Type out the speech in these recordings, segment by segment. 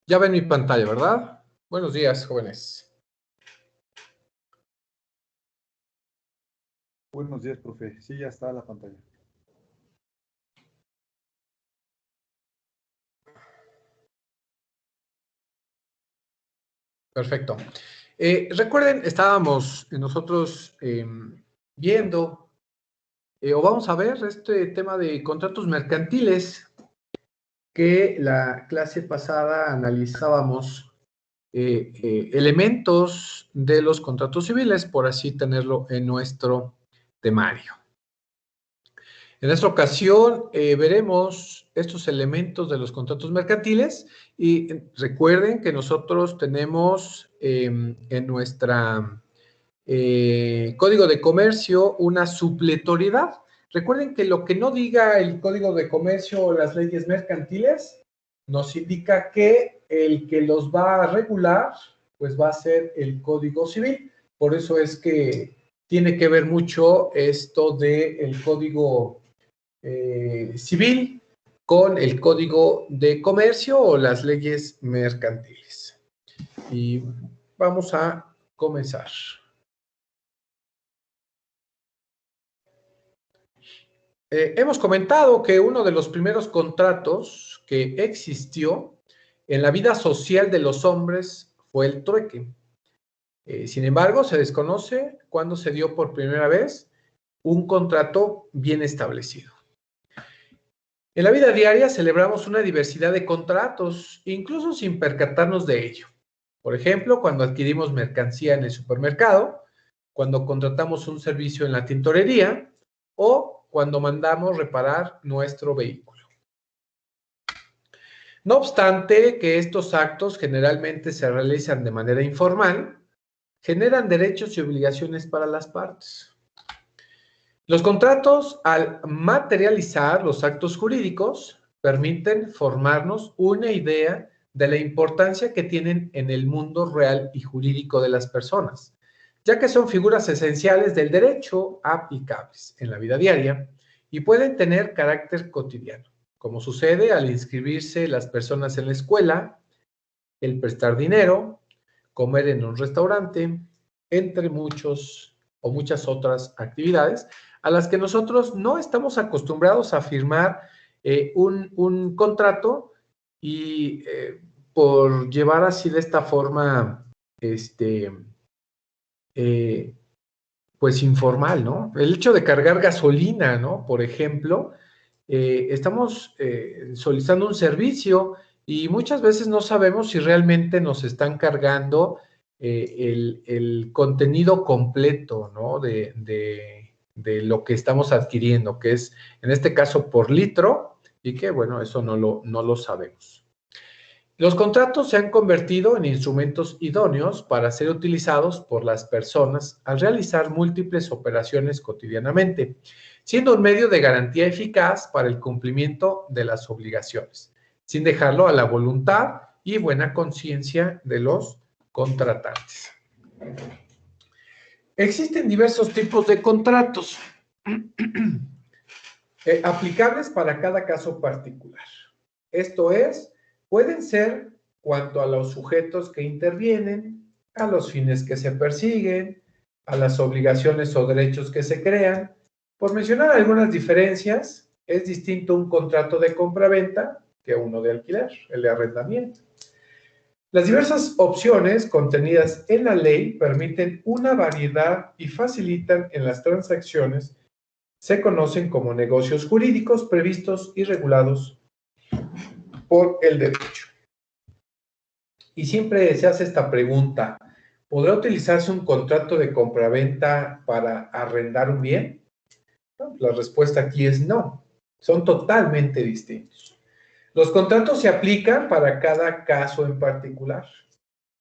Ya ven mi pantalla, ¿verdad? Buenos días, jóvenes. Buenos días, profe. Sí, ya está la pantalla. Perfecto. Recuerden, estábamos nosotros viendo, o vamos a ver este tema de contratos mercantiles que la clase pasada analizábamos elementos de los contratos civiles, por así tenerlo en nuestro temario. En esta ocasión veremos estos elementos de los contratos mercantiles y recuerden que nosotros tenemos en nuestra Código de Comercio una supletoriedad. Recuerden que lo que no diga el Código de Comercio o las leyes mercantiles nos indica que el que los va a regular pues va a ser el Código Civil. Por eso es que tiene que ver mucho esto del Código Civil con el Código de Comercio o las leyes mercantiles. Y vamos a comenzar. Hemos comentado que uno de los primeros contratos que existió en la vida social de los hombres fue el trueque. Sin embargo, se desconoce cuándo se dio por primera vez un contrato bien establecido. En la vida diaria celebramos una diversidad de contratos, incluso sin percatarnos de ello. Por ejemplo, cuando adquirimos mercancía en el supermercado, cuando contratamos un servicio en la tintorería o cuando mandamos reparar nuestro vehículo. No obstante que estos actos generalmente se realizan de manera informal, generan derechos y obligaciones para las partes. Los contratos, al materializar los actos jurídicos, permiten formarnos una idea de la importancia que tienen en el mundo real y jurídico de las personas, ya que son figuras esenciales del derecho aplicables en la vida diaria y pueden tener carácter cotidiano, como sucede al inscribirse las personas en la escuela, el prestar dinero, comer en un restaurante, entre muchos o muchas otras actividades a las que nosotros no estamos acostumbrados a firmar un contrato y por llevar así de esta forma, eh, pues informal, ¿no? El hecho de cargar gasolina, ¿no? Por ejemplo, estamos solicitando un servicio y muchas veces no sabemos si realmente nos están cargando el contenido completo, ¿no? De lo que estamos adquiriendo, que es en este caso por litro, y que bueno, eso no lo sabemos. Los contratos se han convertido en instrumentos idóneos para ser utilizados por las personas al realizar múltiples operaciones cotidianamente, siendo un medio de garantía eficaz para el cumplimiento de las obligaciones, sin dejarlo a la voluntad y buena conciencia de los contratantes. Existen diversos tipos de contratos aplicables para cada caso particular. Esto es, pueden ser cuanto a los sujetos que intervienen, a los fines que se persiguen, a las obligaciones o derechos que se crean. Por mencionar algunas diferencias, es distinto un contrato de compra-venta que uno de alquiler, el de arrendamiento. Las diversas opciones contenidas en la ley permiten una variedad y facilitan en las transacciones. Se conocen como negocios jurídicos previstos y regulados por el derecho. Y siempre se hace esta pregunta, ¿podrá utilizarse un contrato de compraventa para arrendar un bien? No, la respuesta aquí es no, son totalmente distintos. Los contratos se aplican para cada caso en particular.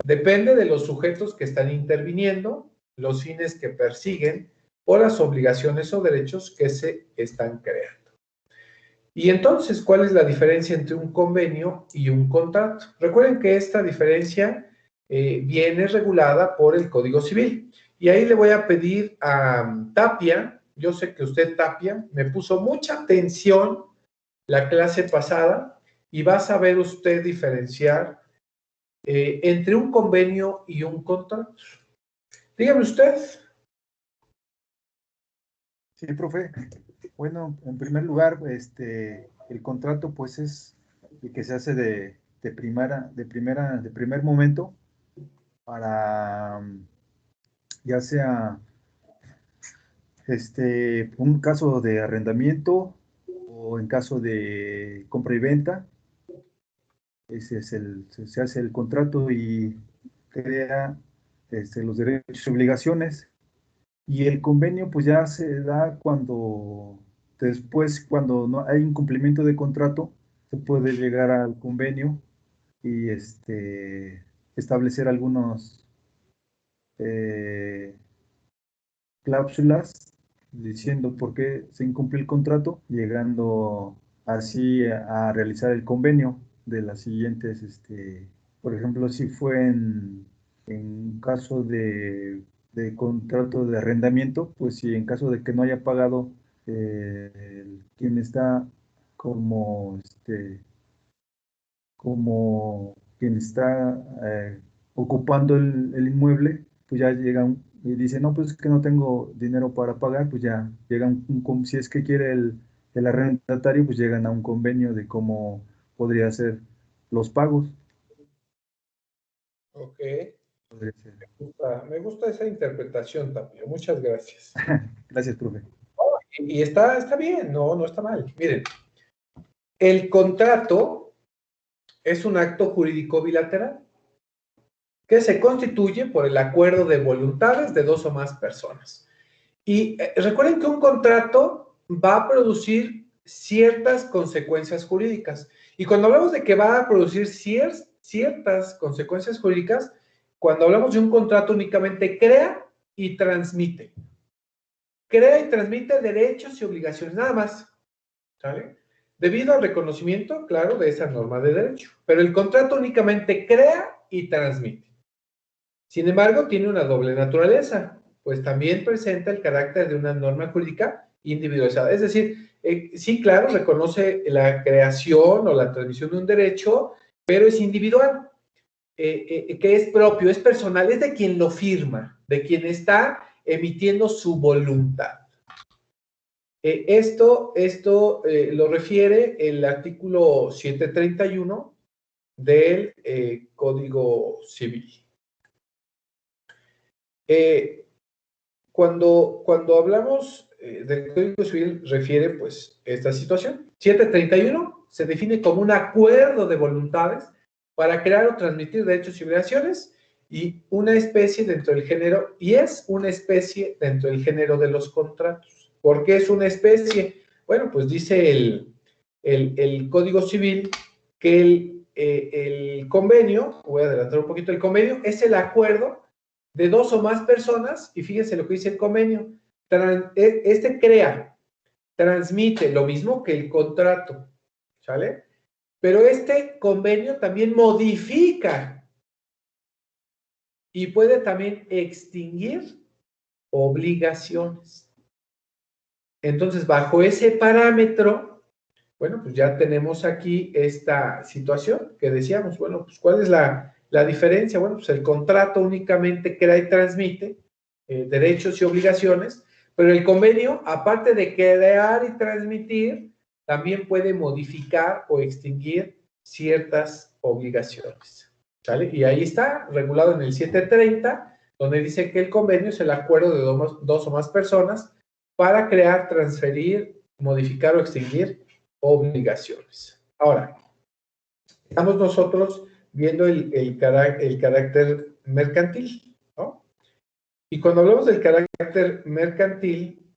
Depende de los sujetos que están interviniendo, los fines que persiguen o las obligaciones o derechos que se están creando. Y entonces, ¿cuál es la diferencia entre un convenio y un contrato? Recuerden que esta diferencia viene regulada por el Código Civil. Y ahí le voy a pedir a Tapia, yo sé que usted, Tapia, me puso mucha atención la clase pasada y va a saber usted diferenciar entre un convenio y un contrato. Dígame usted. Sí, profe. Bueno, en primer lugar, el contrato pues es el que se hace de primer momento para ya sea un caso de arrendamiento o en caso de compra y venta. Ese es se hace el contrato y crea los derechos y obligaciones. Y el convenio pues ya se da después, cuando no hay incumplimiento de contrato, se puede llegar al convenio y establecer algunos eh, cláusulas diciendo por qué se incumple el contrato, llegando así a realizar el convenio de las siguientes, por ejemplo, si fue en caso de contrato de arrendamiento, pues si en caso de que no haya pagado quien está como, como quien está ocupando el inmueble, pues ya y dice, no, pues es que no tengo dinero para pagar, pues ya llegan, si es que quiere el arrendatario, pues llegan a un convenio de cómo podría ser los pagos. Ok. Podría ser. Me gusta esa interpretación, Tapio. Muchas gracias. Gracias, profe. Y está bien, no está mal. Miren, el contrato es un acto jurídico bilateral que se constituye por el acuerdo de voluntades de dos o más personas. Y recuerden que un contrato va a producir ciertas consecuencias jurídicas. Y cuando hablamos de que va a producir ciertas consecuencias jurídicas, cuando hablamos de un contrato únicamente crea y transmite. Crea y transmite derechos y obligaciones, nada más. ¿Sale? Debido al reconocimiento, claro, de esa norma de derecho. Pero el contrato únicamente crea y transmite. Sin embargo, tiene una doble naturaleza, pues también presenta el carácter de una norma jurídica individualizada. Es decir, sí, claro, reconoce la creación o la transmisión de un derecho, pero es individual, que es propio, es personal, es de quien lo firma, de quien está emitiendo su voluntad. Esto lo refiere el artículo 731 del Código Civil. Cuando hablamos del Código Civil, refiere pues esta situación. 731 se define como un acuerdo de voluntades para crear o transmitir derechos y obligaciones y una especie dentro del género, y es una especie dentro del género de los contratos. ¿Por qué es una especie? Bueno, pues dice el Código Civil que el convenio, voy a adelantar un poquito, el convenio es el acuerdo de dos o más personas, y fíjense lo que dice el convenio, crea, transmite lo mismo que el contrato, ¿sale? Pero este convenio también modifica y puede también extinguir obligaciones. Entonces, bajo ese parámetro, bueno, pues ya tenemos aquí esta situación que decíamos, bueno, pues ¿cuál es la diferencia? Bueno, pues el contrato únicamente crea y transmite derechos y obligaciones, pero el convenio, aparte de crear y transmitir, también puede modificar o extinguir ciertas obligaciones. ¿Sale? Y ahí está, regulado en el 730, donde dice que el convenio es el acuerdo de dos o más personas para crear, transferir, modificar o extinguir obligaciones. Ahora, estamos nosotros viendo el carácter mercantil, ¿no? Y cuando hablamos del carácter mercantil,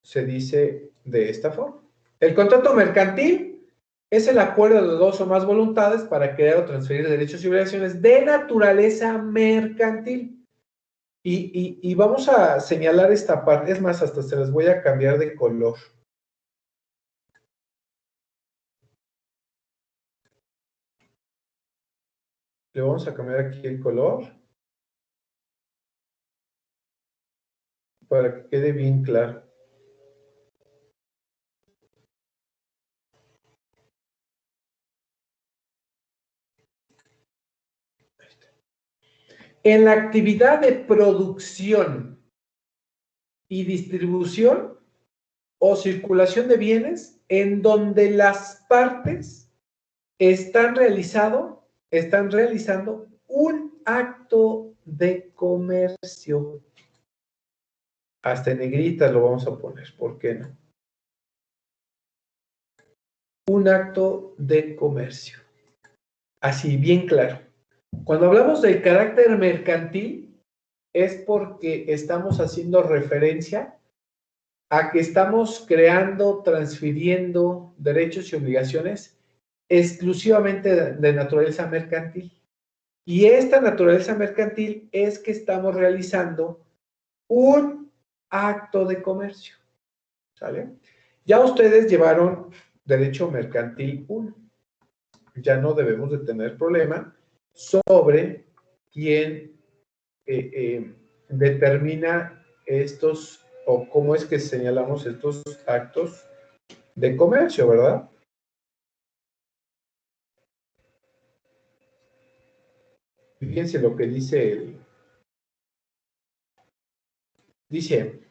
se dice de esta forma. El contrato mercantil es el acuerdo de dos o más voluntades para crear o transferir derechos y obligaciones de naturaleza mercantil. Y vamos a señalar esta parte, es más, hasta se las voy a cambiar de color. Le vamos a cambiar aquí el color para que quede bien claro. En la actividad de producción y distribución o circulación de bienes, en donde las partes están realizando un acto de comercio. Hasta en negritas lo vamos a poner, ¿por qué no? Un acto de comercio. Así, bien claro. Cuando hablamos del carácter mercantil, es porque estamos haciendo referencia a que estamos creando, transfiriendo derechos y obligaciones exclusivamente de naturaleza mercantil. Y esta naturaleza mercantil es que estamos realizando un acto de comercio. ¿Sale? Ya ustedes llevaron derecho mercantil 1. Ya no debemos de tener problema sobre quién determina estos o cómo es que señalamos estos actos de comercio, ¿verdad? Fíjense lo que dice dice,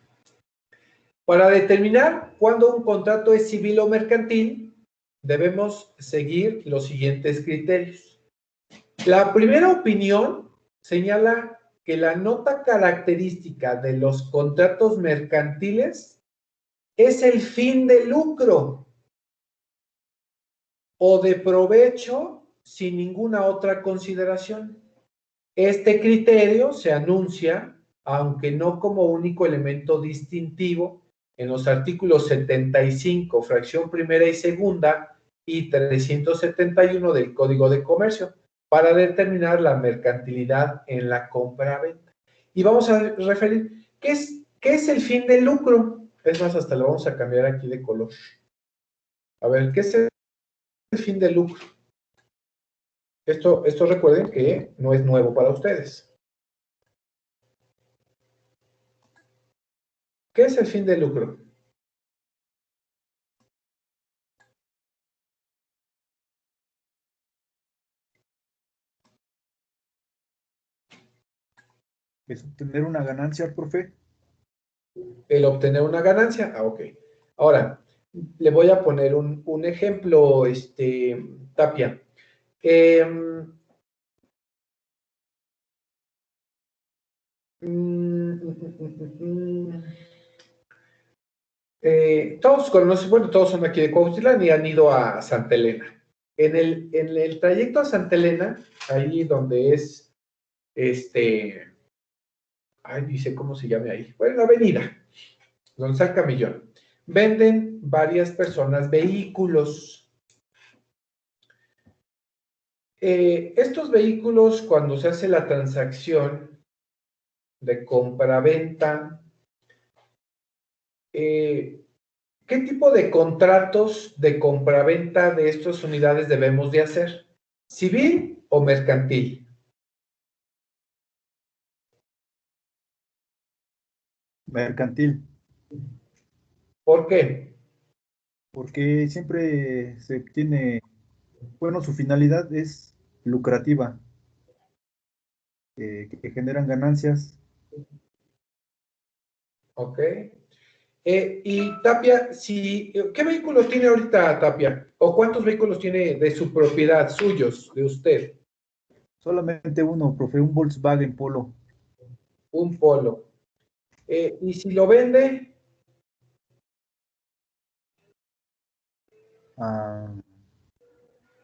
para determinar cuándo un contrato es civil o mercantil, debemos seguir los siguientes criterios. La primera opinión señala que la nota característica de los contratos mercantiles es el fin de lucro o de provecho sin ninguna otra consideración. Este criterio se anuncia, aunque no como único elemento distintivo, en los artículos 75, fracción primera y segunda, y 371 del Código de Comercio, para determinar la mercantilidad en la compra-venta. Y vamos a referir, ¿qué es el fin del lucro? Es más, hasta lo vamos a cambiar aquí de color. A ver, ¿qué es el fin del lucro? Esto recuerden que no es nuevo para ustedes. ¿Qué es el fin de lucro? ¿Es obtener una ganancia, profe? El obtener una ganancia. Ah, ok. Ahora, le voy a poner un ejemplo, Tapia. Todos conocen, bueno, todos son aquí de Cuautitlán y han ido a Santa Elena. En el trayecto a Santa Elena, ahí donde es, ay, dice cómo se llama ahí. Bueno, la avenida, donde está el camellón. Venden varias personas vehículos. Estos vehículos, cuando se hace la transacción de compra-venta, ¿qué tipo de contratos de compraventa de estas unidades debemos de hacer? ¿Civil o mercantil? Mercantil. ¿Por qué? Porque siempre se obtiene, bueno, su finalidad es lucrativa, que generan ganancias. Ok. Y Tapia, ¿qué vehículos tiene ahorita Tapia? ¿O cuántos vehículos tiene de su propiedad, suyos, de usted? Solamente uno, profe, un Volkswagen Polo. Un Polo. Y si lo vende, Ah,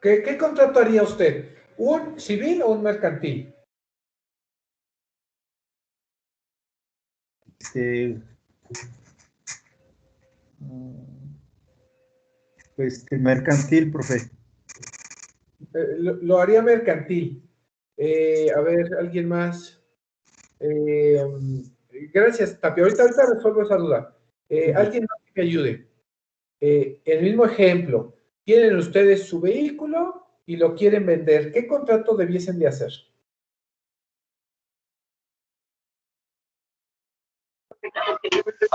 ¿qué contrato haría usted? ¿Un civil o un mercantil? este, pues mercantil, profe. Lo haría mercantil. A ver, ¿alguien más? Eh, Gracias, Tapia. Ahorita resuelvo esa duda. Sí, profe. ¿Alguien más que me ayude? El mismo ejemplo. Tienen ustedes su vehículo y lo quieren vender. ¿Qué contrato debiesen de hacer?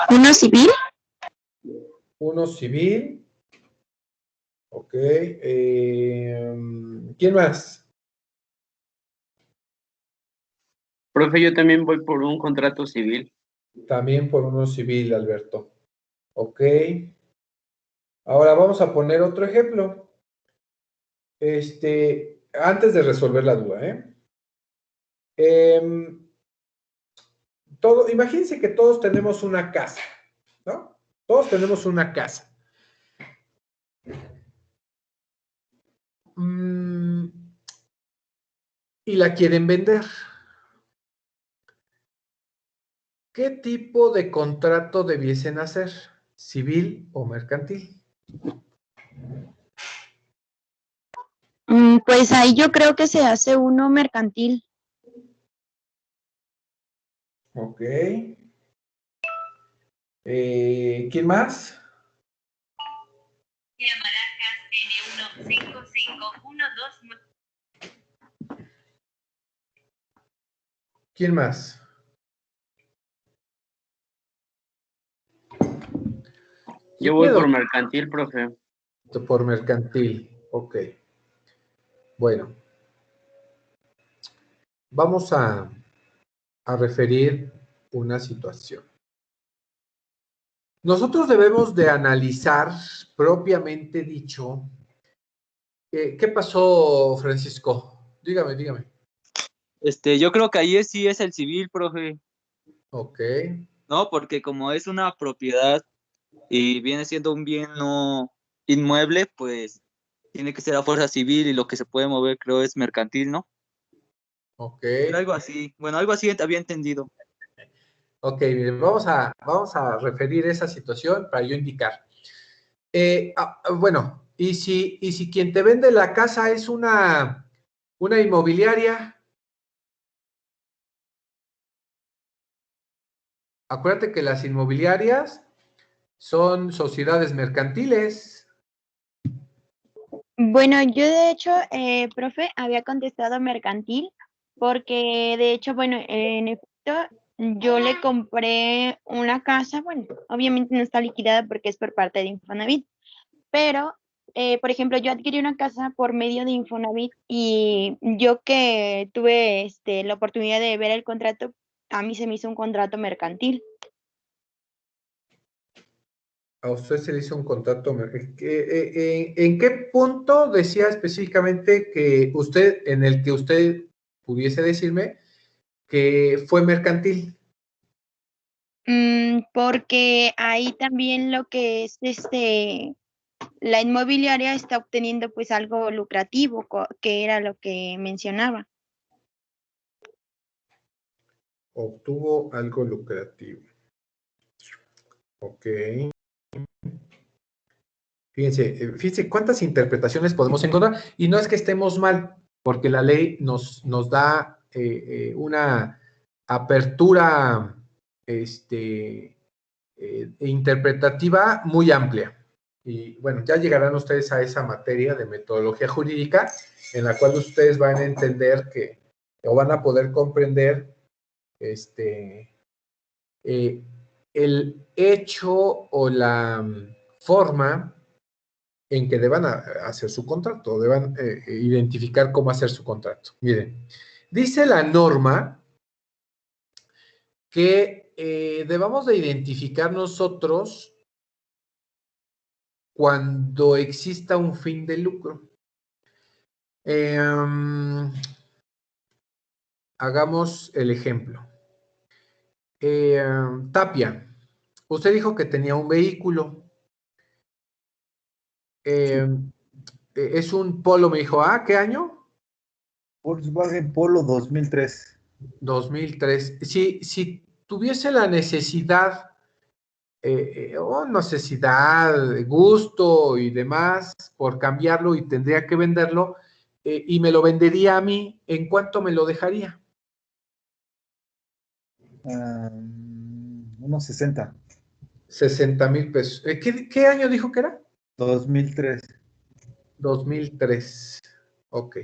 ¿Uno civil? Uno civil. Ok. ¿Quién más? Profe, yo también voy por un contrato civil. También por uno civil, Alberto. Ok. Ahora vamos a poner otro ejemplo. Antes de resolver la duda, imagínense que todos tenemos una casa, ¿no? Todos tenemos una casa. Y la quieren vender. ¿Qué tipo de contrato debiesen hacer? ¿Civil o mercantil? Pues ahí yo creo que se hace uno mercantil. Ok. ¿Quién más? ¿Quién más? Yo voy por mercantil, profe. Por mercantil, ok. Bueno, vamos a referir una situación. Nosotros debemos de analizar, propiamente dicho, ¿qué pasó, Francisco? Dígame. Yo creo que ahí sí es el civil, profe, Ok, ¿no? Porque como es una propiedad y viene siendo un bien no inmueble, pues tiene que ser a fuerza civil y lo que se puede mover creo es mercantil, ¿no? ok. Pero algo así, bueno, algo así había entendido. Ok, miren, vamos a referir esa situación para yo indicar. Bueno, y si quien te vende la casa es una inmobiliaria, acuérdate que las inmobiliarias son sociedades mercantiles. Bueno, yo de hecho, profe, había contestado mercantil porque de hecho, bueno, en efecto, yo le compré una casa, bueno, obviamente no está liquidada porque es por parte de Infonavit, pero, por ejemplo, yo adquirí una casa por medio de Infonavit y yo que tuve la oportunidad de ver el contrato, a mí se me hizo un contrato mercantil. A usted se le hizo un contrato. ¿En qué punto decía específicamente en el que usted pudiese decirme que fue mercantil? Porque ahí también lo que es la inmobiliaria está obteniendo pues algo lucrativo, que era lo que mencionaba. Obtuvo algo lucrativo. Ok. Fíjense cuántas interpretaciones podemos encontrar. Y no es que estemos mal, porque la ley nos da una apertura interpretativa muy amplia. Y bueno, ya llegarán ustedes a esa materia de metodología jurídica, en la cual ustedes van a entender o van a poder comprender el hecho o la forma en que deban hacer su contrato, deban identificar cómo hacer su contrato. Miren, dice la norma que debamos de identificar nosotros cuando exista un fin de lucro. Hagamos el ejemplo. Tapia, usted dijo que tenía un vehículo. Es un Polo, me dijo, ¿qué año? Volkswagen Polo 2003. 2003. Si tuviese la necesidad, gusto y demás, por cambiarlo y tendría que venderlo, y me lo vendería a mí, ¿en cuánto me lo dejaría? Unos 60. 60,000 pesos. ¿Qué año dijo que era? 2003. 2003. Ok.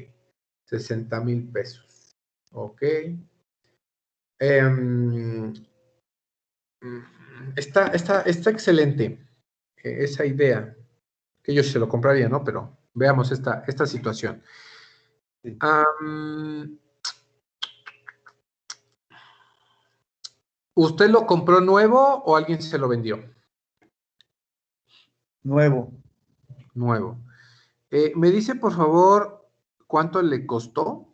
60,000 pesos. Ok. Está excelente esa idea, que yo se lo compraría, ¿no? Pero veamos esta situación. Sí. ¿Usted lo compró nuevo o alguien se lo vendió? Nuevo. Nuevo. ¿Me dice, por favor, cuánto le costó?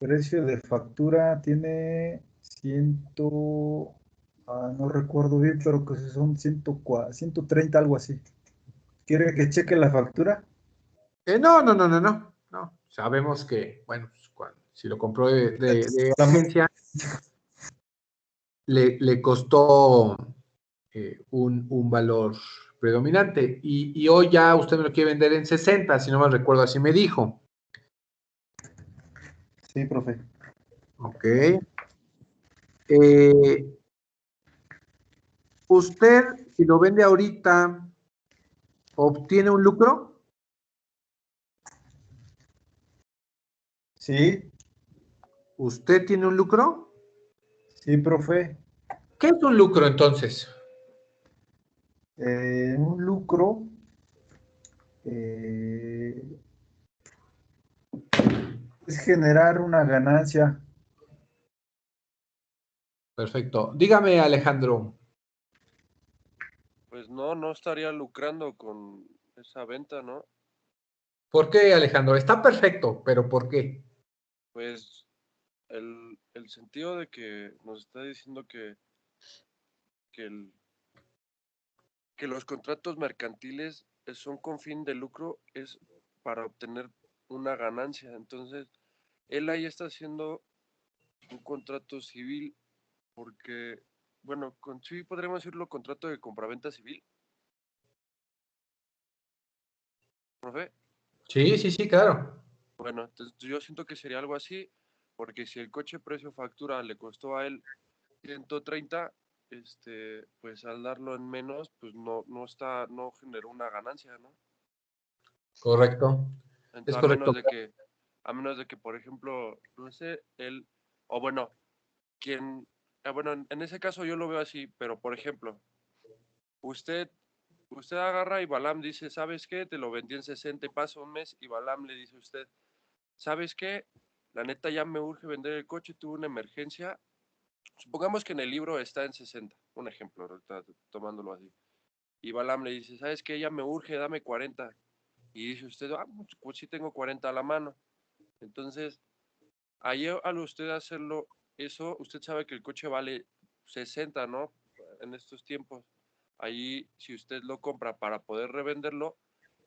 Precio de factura tiene no recuerdo bien, pero que son 130, algo así. ¿Quiere que cheque la factura? No. Sabemos que, bueno, pues, si lo compró de agencia, le costó un valor predominante. Y hoy ya usted me lo quiere vender en 60, si no mal recuerdo, así me dijo. Sí, profe. Ok. ¿Usted, si lo vende ahorita, obtiene un lucro? Sí, ¿Usted tiene un lucro? sí, profe. ¿Qué es un lucro entonces? Un lucro eh, es generar una ganancia. Perfecto. Dígame, Alejandro. Pues no estaría lucrando con esa venta, ¿no? ¿Por qué, Alejandro? Está perfecto, pero ¿por qué? Pues el sentido de que nos está diciendo que, el- que los contratos mercantiles son con fin de lucro, es para obtener una ganancia. Entonces, él ahí está haciendo un contrato civil porque, bueno, con civil podríamos decirlo contrato de compraventa civil, ¿profe? Sí, claro. Bueno, entonces yo siento que sería algo así, porque si el coche precio factura le costó a él 130, pues al darlo en menos, pues no generó una ganancia, ¿no? Correcto. Es Entonces, correcto. a menos de que, por ejemplo, no sé, él, o bueno, quien, bueno, en ese caso yo lo veo así, pero por ejemplo, usted, usted agarra y Balam dice, ¿sabes qué? Te lo vendí en 60 y pasa un mes y Balam le dice a usted, ¿sabes qué? La neta ya me urge vender el coche, tuve una emergencia. Supongamos que en el libro está en 60, un ejemplo, ahorita tomándolo así. Y Balam le dice, ¿sabes qué? Ya me urge, dame 40. Y dice usted, pues sí tengo 40 a la mano. Entonces, ahí al usted hacerlo eso, usted sabe que el coche vale 60, ¿no? En estos tiempos. Ahí, si usted lo compra para poder revenderlo,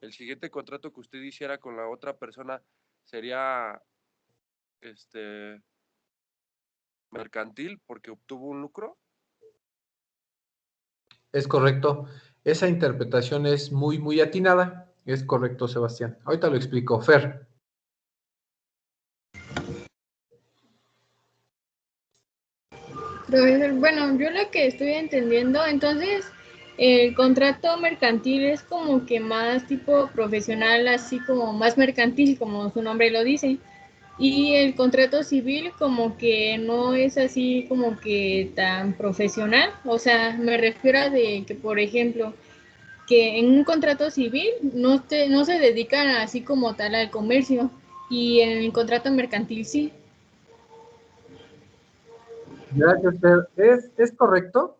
el siguiente contrato que usted hiciera con la otra persona sería mercantil porque obtuvo un lucro. Es correcto. Esa interpretación es muy atinada. Es correcto, Sebastián. Ahorita lo explico. Fer. Profesor, bueno, yo lo que estoy entendiendo, entonces, el contrato mercantil es como que más tipo profesional, así como más mercantil, como su nombre lo dice. Y el contrato civil como que no es así como que tan profesional. O sea, me refiero a de que, por ejemplo, que en un contrato civil no se dedican así como tal al comercio y en el contrato mercantil sí. Gracias, Fer. Es correcto.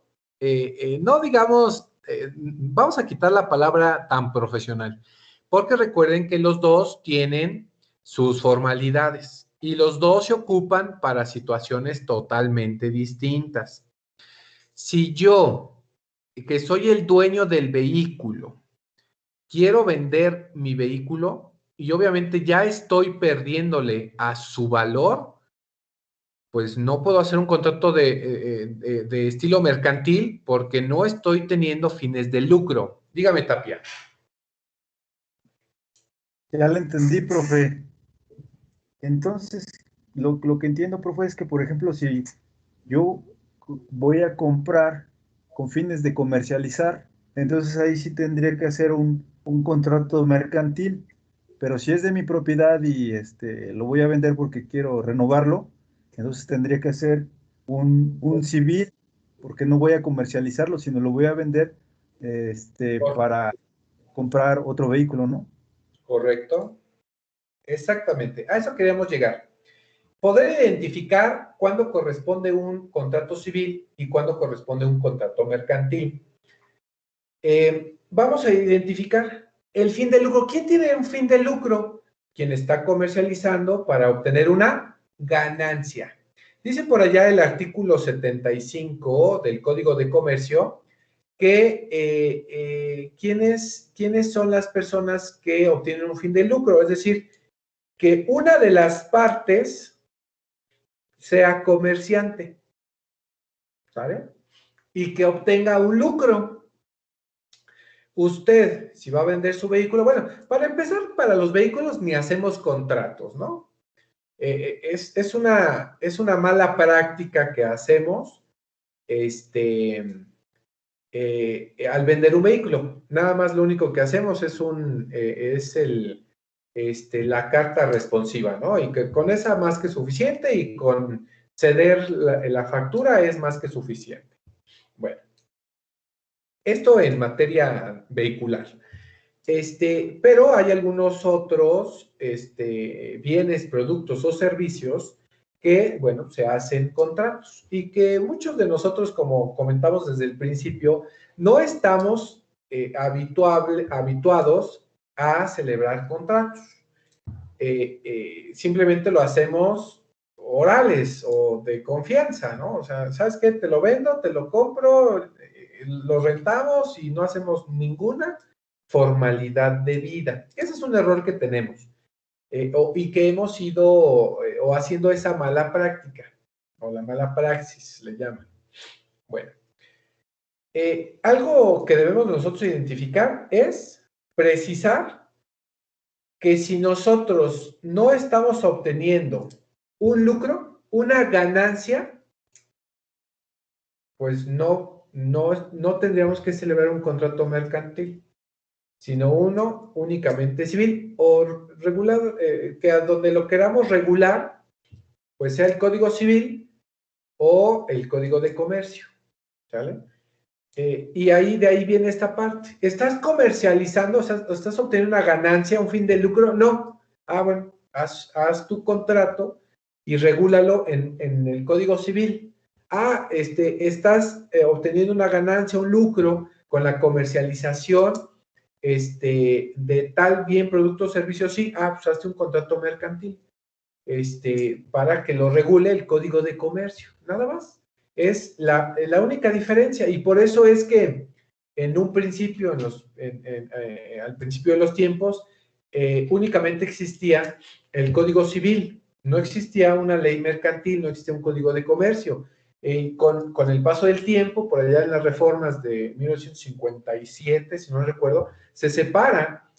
No digamos, vamos a quitar la palabra tan profesional, porque recuerden que los dos tienen sus formalidades y los dos se ocupan para situaciones totalmente distintas. Si yo, que soy el dueño del vehículo, quiero vender mi vehículo y obviamente ya estoy perdiéndole a su valor, pues no puedo hacer un contrato de estilo mercantil porque no estoy teniendo fines de lucro. Dígame, Tapia. Ya lo entendí, profe. Entonces, lo que entiendo, profe, es que, por ejemplo, si yo voy a comprar con fines de comercializar, entonces ahí sí tendría que hacer un contrato mercantil, pero si es de mi propiedad y lo voy a vender porque quiero renovarlo, entonces tendría que hacer un civil, porque no voy a comercializarlo, sino lo voy a vender para comprar otro vehículo, ¿no? Correcto. Exactamente. A eso queríamos llegar. poder identificar cuándo corresponde un contrato civil y cuándo corresponde un contrato mercantil. Vamos a identificar el fin de lucro. ¿Quién tiene un fin de lucro? Quien está comercializando para obtener una ganancia. Dice por allá el artículo 75 del Código de Comercio que ¿quiénes son las personas que obtienen un fin de lucro? Es decir, que una de las partes sea comerciante, ¿sabe? Y que obtenga un lucro. Usted, si va a vender su vehículo, bueno, para empezar, para los vehículos ni hacemos contratos, ¿no? Es una mala práctica que hacemos, al vender un vehículo. Nada más lo único que hacemos es la carta responsiva, ¿no? Y que con esa más que suficiente y con ceder la factura es más que suficiente. Bueno, esto en materia vehicular. Pero hay algunos otros bienes, productos o servicios que, bueno, se hacen contratos y que muchos de nosotros, como comentamos desde el principio, no estamos habituados a celebrar contratos. Simplemente lo hacemos orales o de confianza, ¿no? O sea, ¿sabes qué? Te lo vendo, te lo compro, lo rentamos y no hacemos ninguna formalidad de vida. Ese es un error que tenemos y que hemos ido o haciendo esa mala práctica o la mala praxis, le llaman. Bueno, algo que debemos nosotros identificar es precisar que si nosotros no estamos obteniendo un lucro, una ganancia, pues no tendríamos que celebrar un contrato mercantil, sino uno únicamente civil o regulado, que a donde lo queramos regular, pues sea el Código Civil o el Código de Comercio, ¿sale? Y de ahí viene esta parte. ¿Estás comercializando, o sea, estás obteniendo una ganancia, un fin de lucro? No. Bueno, haz tu contrato y regúlalo en el Código Civil. Estás obteniendo una ganancia, un lucro con la comercialización de tal bien, producto o servicio, sí, pues hazte un contrato mercantil, para que lo regule el Código de Comercio, nada más. Es la única diferencia, y por eso es que en un principio, al principio de los tiempos, únicamente existía el Código Civil, no existía una ley mercantil, no existía un Código de Comercio. Con el paso del tiempo, por allá en las reformas de 1957, si no recuerdo, se separa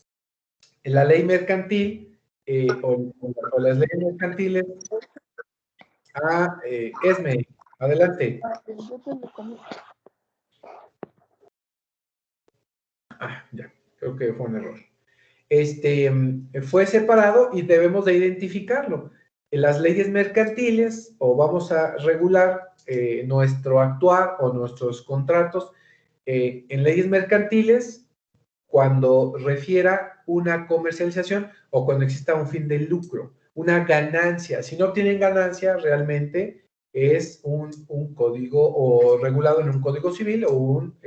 la ley mercantil o las leyes mercantiles a ESME. Adelante. Ya, creo que fue un error. Fue separado y debemos de identificarlo. En las leyes mercantiles, o vamos a regular nuestro actuar o nuestros contratos en leyes mercantiles cuando refiera una comercialización o cuando exista un fin de lucro, una ganancia. Si no tienen ganancia, realmente es un código o regulado en un código civil o un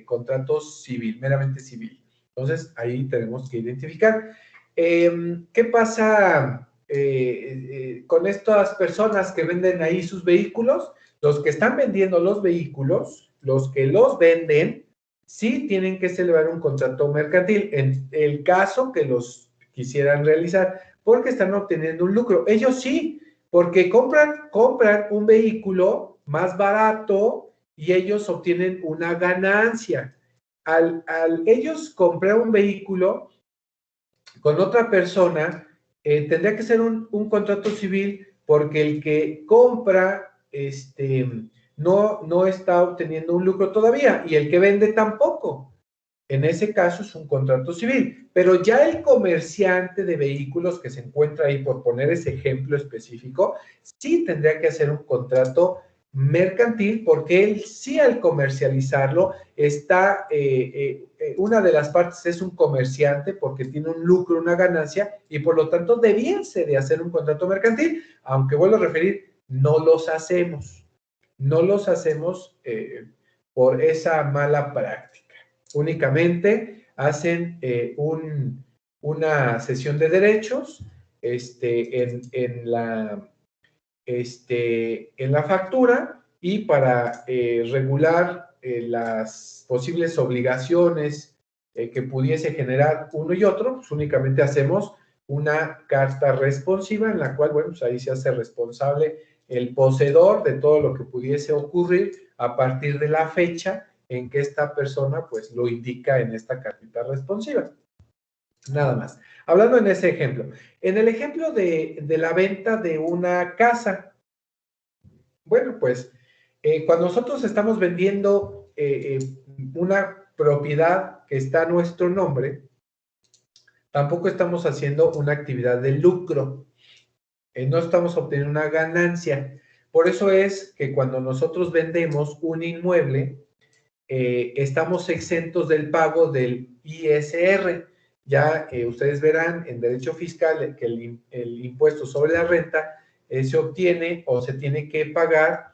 contrato civil, meramente civil. Entonces, ahí tenemos que identificar. ¿Qué pasa con estas personas que venden ahí sus vehículos? Los que están vendiendo los vehículos, los que los venden, sí tienen que celebrar un contrato mercantil en el caso que los quisieran realizar, porque están obteniendo un lucro. Ellos sí, porque compran un vehículo más barato y ellos obtienen una ganancia. Al ellos comprar un vehículo con otra persona, tendría que ser un contrato civil, porque el que compra no está obteniendo un lucro todavía y el que vende tampoco. En ese caso es un contrato civil, pero ya el comerciante de vehículos que se encuentra ahí, por poner ese ejemplo específico, sí tendría que hacer un contrato mercantil porque él sí al comercializarlo está, una de las partes es un comerciante porque tiene un lucro, una ganancia y por lo tanto debiese de hacer un contrato mercantil, aunque vuelvo a referir, no los hacemos por esa mala práctica. Únicamente hacen una cesión de derechos en la factura y para regular las posibles obligaciones que pudiese generar uno y otro, pues únicamente hacemos una carta responsiva en la cual, bueno, pues ahí se hace responsable el poseedor de todo lo que pudiese ocurrir a partir de la fecha en que esta persona, pues, lo indica en esta cartita responsiva. Nada más. Hablando en ese ejemplo. En el ejemplo de la venta de una casa, bueno, pues, cuando nosotros estamos vendiendo una propiedad que está a nuestro nombre, tampoco estamos haciendo una actividad de lucro. No estamos obteniendo una ganancia. Por eso es que cuando nosotros vendemos un inmueble, estamos exentos del pago del ISR. Ya ustedes verán en derecho fiscal que el impuesto sobre la renta se obtiene o se tiene que pagar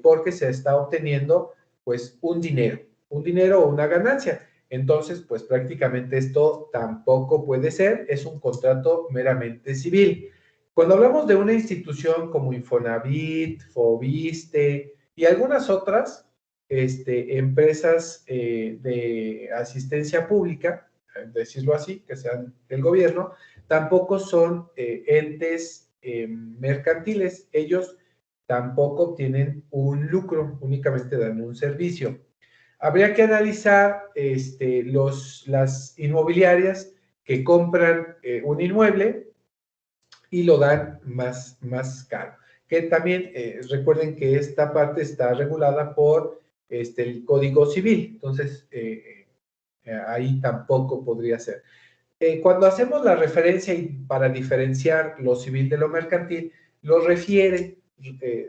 porque se está obteniendo pues un dinero o una ganancia. Entonces, pues prácticamente esto tampoco puede ser, es un contrato meramente civil. Cuando hablamos de una institución como Infonavit, Fobiste y algunas otras empresas de asistencia pública, decirlo así, que sean del gobierno, tampoco son entes mercantiles. Ellos tampoco obtienen un lucro, únicamente dan un servicio. Habría que analizar las inmobiliarias que compran un inmueble y lo dan más caro. Que también recuerden que esta parte está regulada por el Código Civil, entonces ahí tampoco podría ser. Cuando hacemos la referencia y para diferenciar lo civil de lo mercantil, lo refiere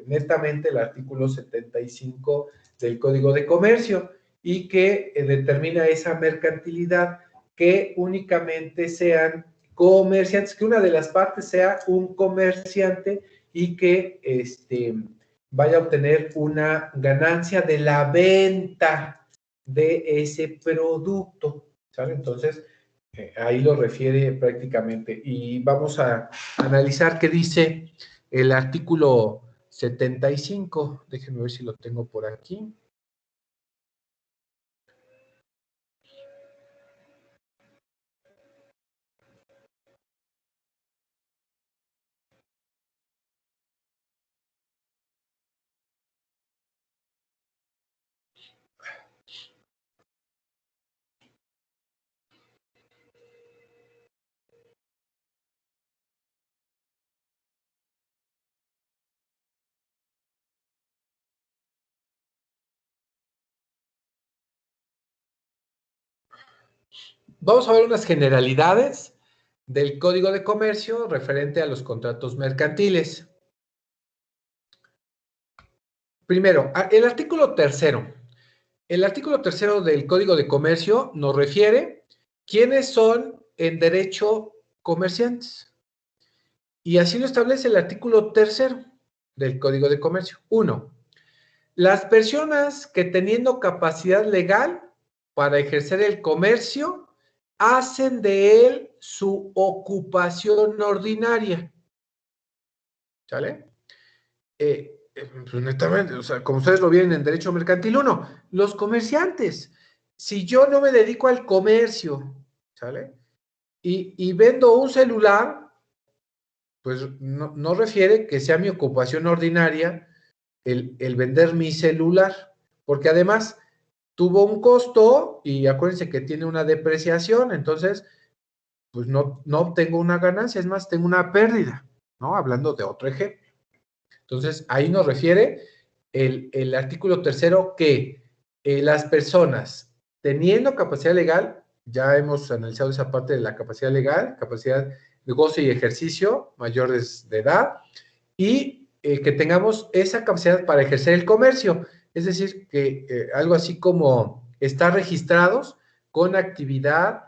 netamente el artículo 75 del Código de Comercio y que determina esa mercantilidad, que únicamente sean comerciantes, que una de las partes sea un comerciante y que vaya a obtener una ganancia de la venta de ese producto, ¿sale? Entonces, ahí lo refiere prácticamente. Y vamos a analizar qué dice el artículo 75. Déjenme ver si lo tengo por aquí. Vamos a ver unas generalidades del Código de Comercio referente a los contratos mercantiles. Primero, el artículo tercero. El artículo tercero del Código de Comercio nos refiere quiénes son en derecho comerciantes. Y así lo establece el artículo tercero del Código de Comercio. 1. Las personas que teniendo capacidad legal para ejercer el comercio hacen de él su ocupación ordinaria. ¿Sale? Pues netamente, o sea, como ustedes lo vienen en Derecho Mercantil 1, los comerciantes. Si yo no me dedico al comercio, ¿sale? Y vendo un celular, pues no refiere que sea mi ocupación ordinaria el vender mi celular, porque además tuvo un costo y acuérdense que tiene una depreciación, entonces, pues no obtengo una ganancia, es más, tengo una pérdida, ¿no? Hablando de otro ejemplo. Entonces, ahí nos refiere el artículo tercero que las personas teniendo capacidad legal, ya hemos analizado esa parte de la capacidad legal, capacidad de goce y ejercicio, mayores de edad, y que tengamos esa capacidad para ejercer el comercio. Es decir, que algo así como estar registrados con actividad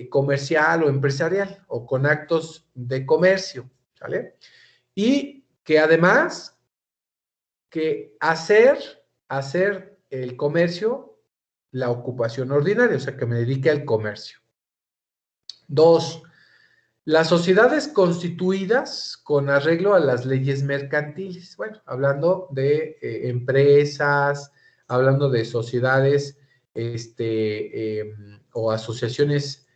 comercial o empresarial o con actos de comercio, ¿vale? Y que además que hacer el comercio la ocupación ordinaria, o sea, que me dedique al comercio. 2, las sociedades constituidas con arreglo a las leyes mercantiles. Bueno, hablando de empresas, hablando de sociedades o asociaciones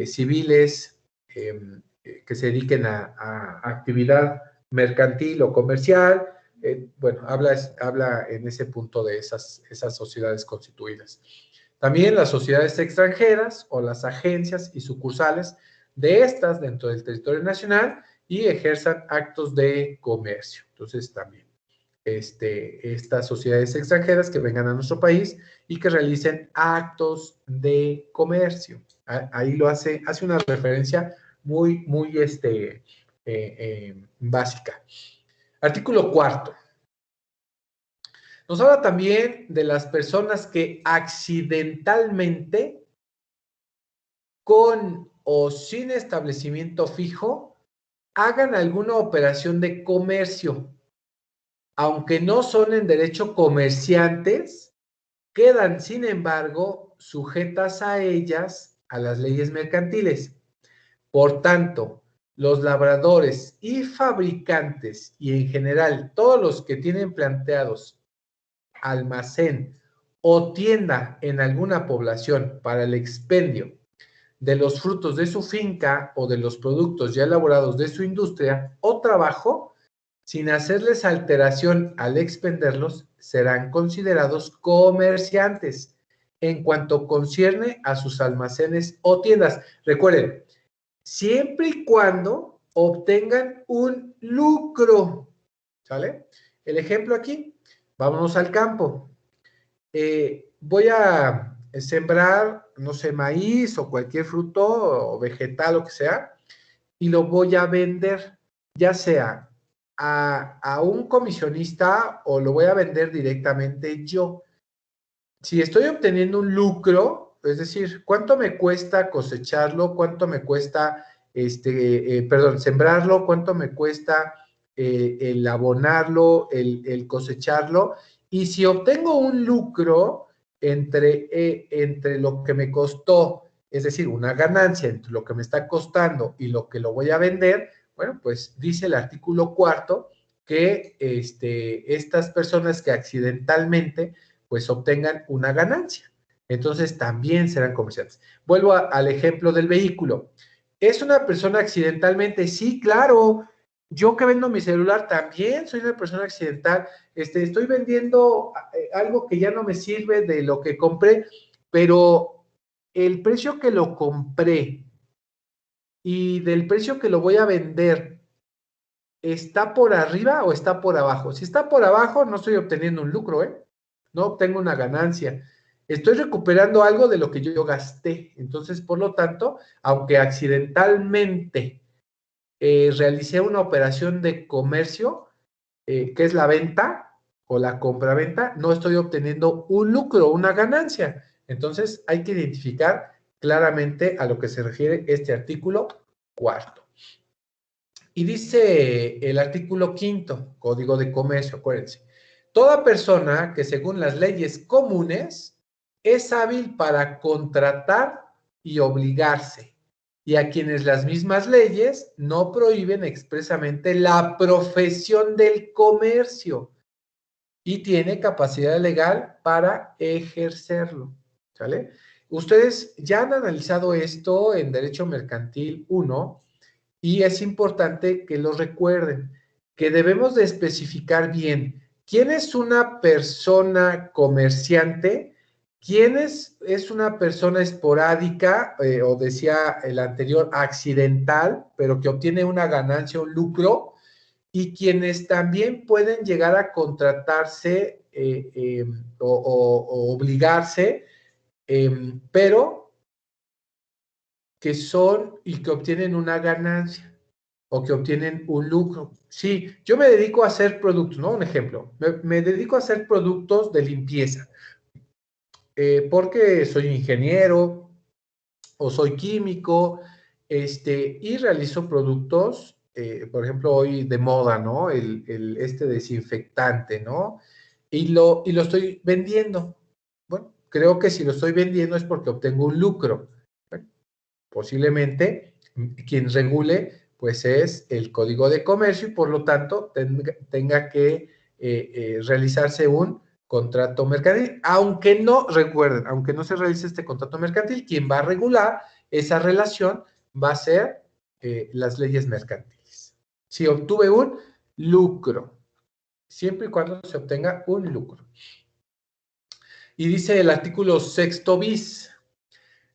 civiles que se dediquen a actividad mercantil o comercial. Bueno, habla en ese punto de esas sociedades constituidas. También las sociedades extranjeras o las agencias y sucursales de estas dentro del territorio nacional y ejerzan actos de comercio. Entonces, también estas sociedades extranjeras que vengan a nuestro país y que realicen actos de comercio. Ahí lo hace una referencia muy básica. Artículo 4. Nos habla también de las personas que accidentalmente, con o sin establecimiento fijo, hagan alguna operación de comercio, aunque no son en derecho comerciantes, quedan, sin embargo, sujetas a ellas, a las leyes mercantiles. Por tanto, los labradores y fabricantes, y en general todos los que tienen planteados almacén o tienda en alguna población para el expendio de los frutos de su finca o de los productos ya elaborados de su industria o trabajo, sin hacerles alteración al expenderlos, serán considerados comerciantes en cuanto concierne a sus almacenes o tiendas. Recuerden, siempre y cuando obtengan un lucro, ¿sale? El ejemplo aquí, vámonos al campo. Voy a sembrar, no sé, maíz o cualquier fruto o vegetal o que sea, y lo voy a vender, ya sea a un comisionista o lo voy a vender directamente yo. Si estoy obteniendo un lucro, es decir, ¿cuánto me cuesta cosecharlo? ¿Cuánto me cuesta, sembrarlo? ¿Cuánto me cuesta el abonarlo, el cosecharlo? Y si obtengo un lucro entre lo que me costó, es decir, una ganancia entre lo que me está costando y lo que lo voy a vender, bueno, pues dice el artículo 4 que estas personas que accidentalmente pues obtengan una ganancia. Entonces también serán comerciantes. Vuelvo al ejemplo del vehículo. ¿Es una persona accidentalmente? Sí, claro. Yo que vendo mi celular también soy una persona accidental. Estoy vendiendo algo que ya no me sirve de lo que compré, pero el precio que lo compré y del precio que lo voy a vender, ¿está por arriba o está por abajo? Si está por abajo, no estoy obteniendo un lucro, no obtengo una ganancia. Estoy recuperando algo de lo que yo gasté. Entonces, por lo tanto, aunque accidentalmente realicé una operación de comercio, que es la venta o la compraventa, no estoy obteniendo un lucro, una ganancia. Entonces, hay que identificar claramente a lo que se refiere este artículo 4. Y dice el artículo 5, Código de Comercio, acuérdense. Toda persona que según las leyes comunes es hábil para contratar y obligarse, y a quienes las mismas leyes no prohíben expresamente la profesión del comercio y tiene capacidad legal para ejercerlo, ¿sale? Ustedes ya han analizado esto en Derecho Mercantil 1 y es importante que lo recuerden, que debemos de especificar bien quién es una persona comerciante, quién es una persona esporádica, o decía el anterior, accidental, pero que obtiene una ganancia, un lucro, y quienes también pueden llegar a contratarse o obligarse, pero que son y que obtienen una ganancia. o que obtienen un lucro. Sí, yo me dedico a hacer productos, ¿no? Un ejemplo, me dedico a hacer productos de limpieza, porque soy ingeniero o soy químico, y realizo productos, por ejemplo, hoy de moda, ¿no? Este desinfectante, ¿no? Y lo estoy vendiendo. Bueno, creo que si lo estoy vendiendo es porque obtengo un lucro. Bueno, posiblemente quien regule, pues es el Código de Comercio y por lo tanto tenga que realizarse un contrato mercantil. Aunque no, recuerden, aunque no se realice este contrato mercantil, quien va a regular esa relación va a ser las leyes mercantiles. Si obtuve un lucro, siempre y cuando se obtenga un lucro. Y dice el artículo 6º bis,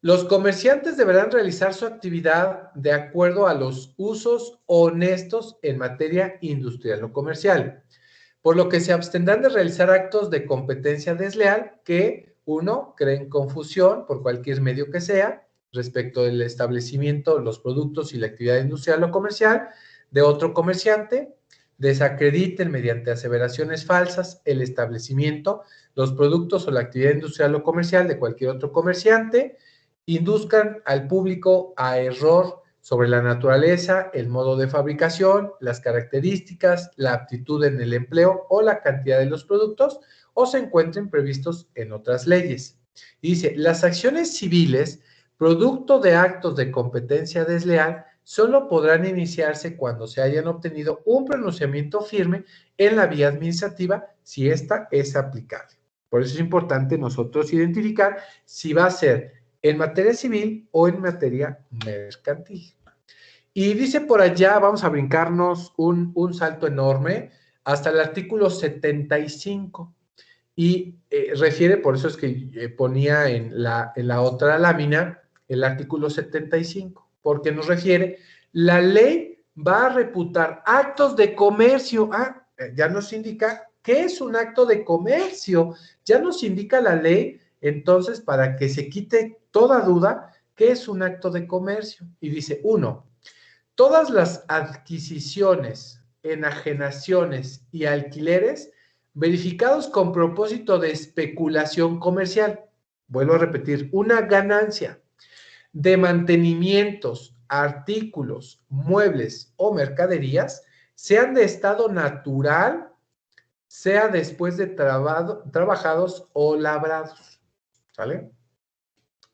los comerciantes deberán realizar su actividad de acuerdo a los usos honestos en materia industrial o comercial, por lo que se abstendrán de realizar actos de competencia desleal que, uno, creen confusión por cualquier medio que sea respecto del establecimiento, los productos y la actividad industrial o comercial de otro comerciante, desacrediten mediante aseveraciones falsas el establecimiento, los productos o la actividad industrial o comercial de cualquier otro comerciante, induzcan al público a error sobre la naturaleza, el modo de fabricación, las características, la aptitud en el empleo o la cantidad de los productos o se encuentren previstos en otras leyes. Y dice, las acciones civiles, producto de actos de competencia desleal, solo podrán iniciarse cuando se hayan obtenido un pronunciamiento firme en la vía administrativa si ésta es aplicable. Por eso es importante nosotros identificar si va a ser en materia civil o en materia mercantil. Y dice por allá, vamos a brincarnos un salto enorme hasta el artículo 75 y refiere, por eso es que ponía en la otra lámina el artículo 75, porque nos refiere, la ley va a reputar actos de comercio, ya nos indica qué es un acto de comercio, ya nos indica la ley. Entonces, para que se quite toda duda, ¿qué es un acto de comercio? Y dice, 1, todas las adquisiciones, enajenaciones y alquileres verificados con propósito de especulación comercial. Vuelvo a repetir, una ganancia de mantenimientos, artículos, muebles o mercaderías, sean de estado natural, sea después de trabajados o labrados. ¿Sale?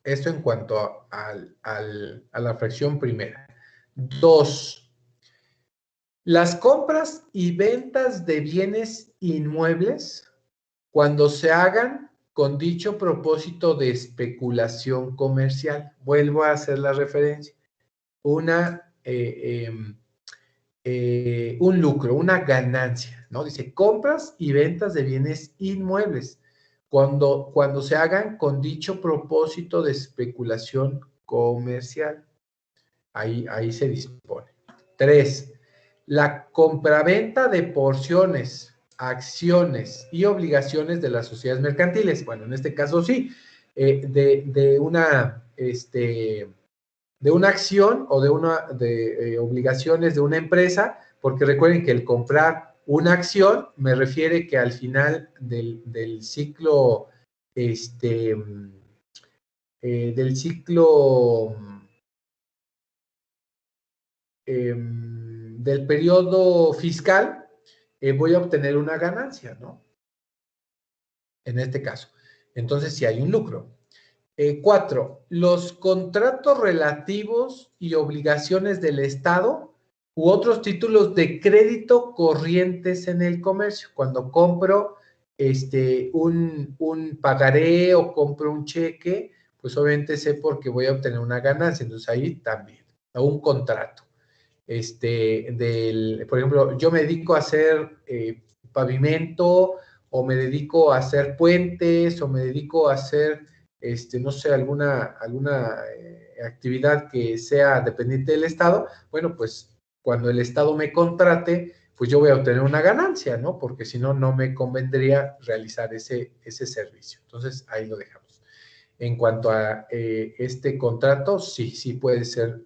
Esto en cuanto a la fracción primera. 2. Las compras y ventas de bienes inmuebles cuando se hagan con dicho propósito de especulación comercial. Vuelvo a hacer la referencia. Un lucro, una ganancia, ¿no? Dice compras y ventas de bienes inmuebles cuando se hagan con dicho propósito de especulación comercial. Ahí se dispone. 3. La compraventa de porciones, acciones y obligaciones de las sociedades mercantiles. Bueno, en este caso sí, de una acción o de obligaciones de una empresa, porque recuerden que el comprar una acción me refiere que al final del ciclo, del periodo fiscal, voy a obtener una ganancia, ¿no? En este caso. Entonces, sí hay un lucro. 4. Los contratos relativos y obligaciones del Estado u otros títulos de crédito corrientes en el comercio. Cuando compro un pagaré o compro un cheque, pues obviamente sé porque voy a obtener una ganancia. Entonces ahí también, o un contrato. Por ejemplo, yo me dedico a hacer pavimento o me dedico a hacer puentes o me dedico a hacer no sé, alguna actividad que sea dependiente del Estado, bueno, pues cuando el Estado me contrate, pues yo voy a obtener una ganancia, ¿no? Porque si no, no me convendría realizar ese servicio. Entonces, ahí lo dejamos. En cuanto a este contrato, sí puede ser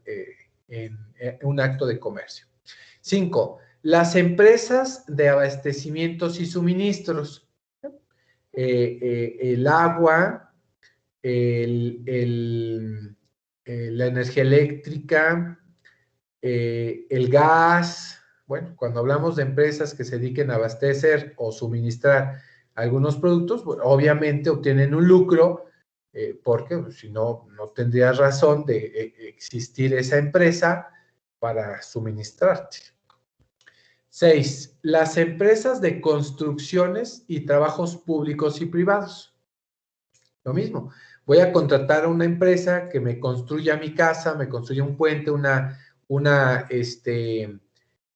un acto de comercio. 5. Las empresas de abastecimientos y suministros. El agua, la energía eléctrica, el gas. Bueno, cuando hablamos de empresas que se dediquen a abastecer o suministrar algunos productos, bueno, obviamente obtienen un lucro, porque pues, si no, no tendría razón de existir esa empresa para suministrarte. 6. Las empresas de construcciones y trabajos públicos y privados. Lo mismo, voy a contratar a una empresa que me construya mi casa, me construya un puente, una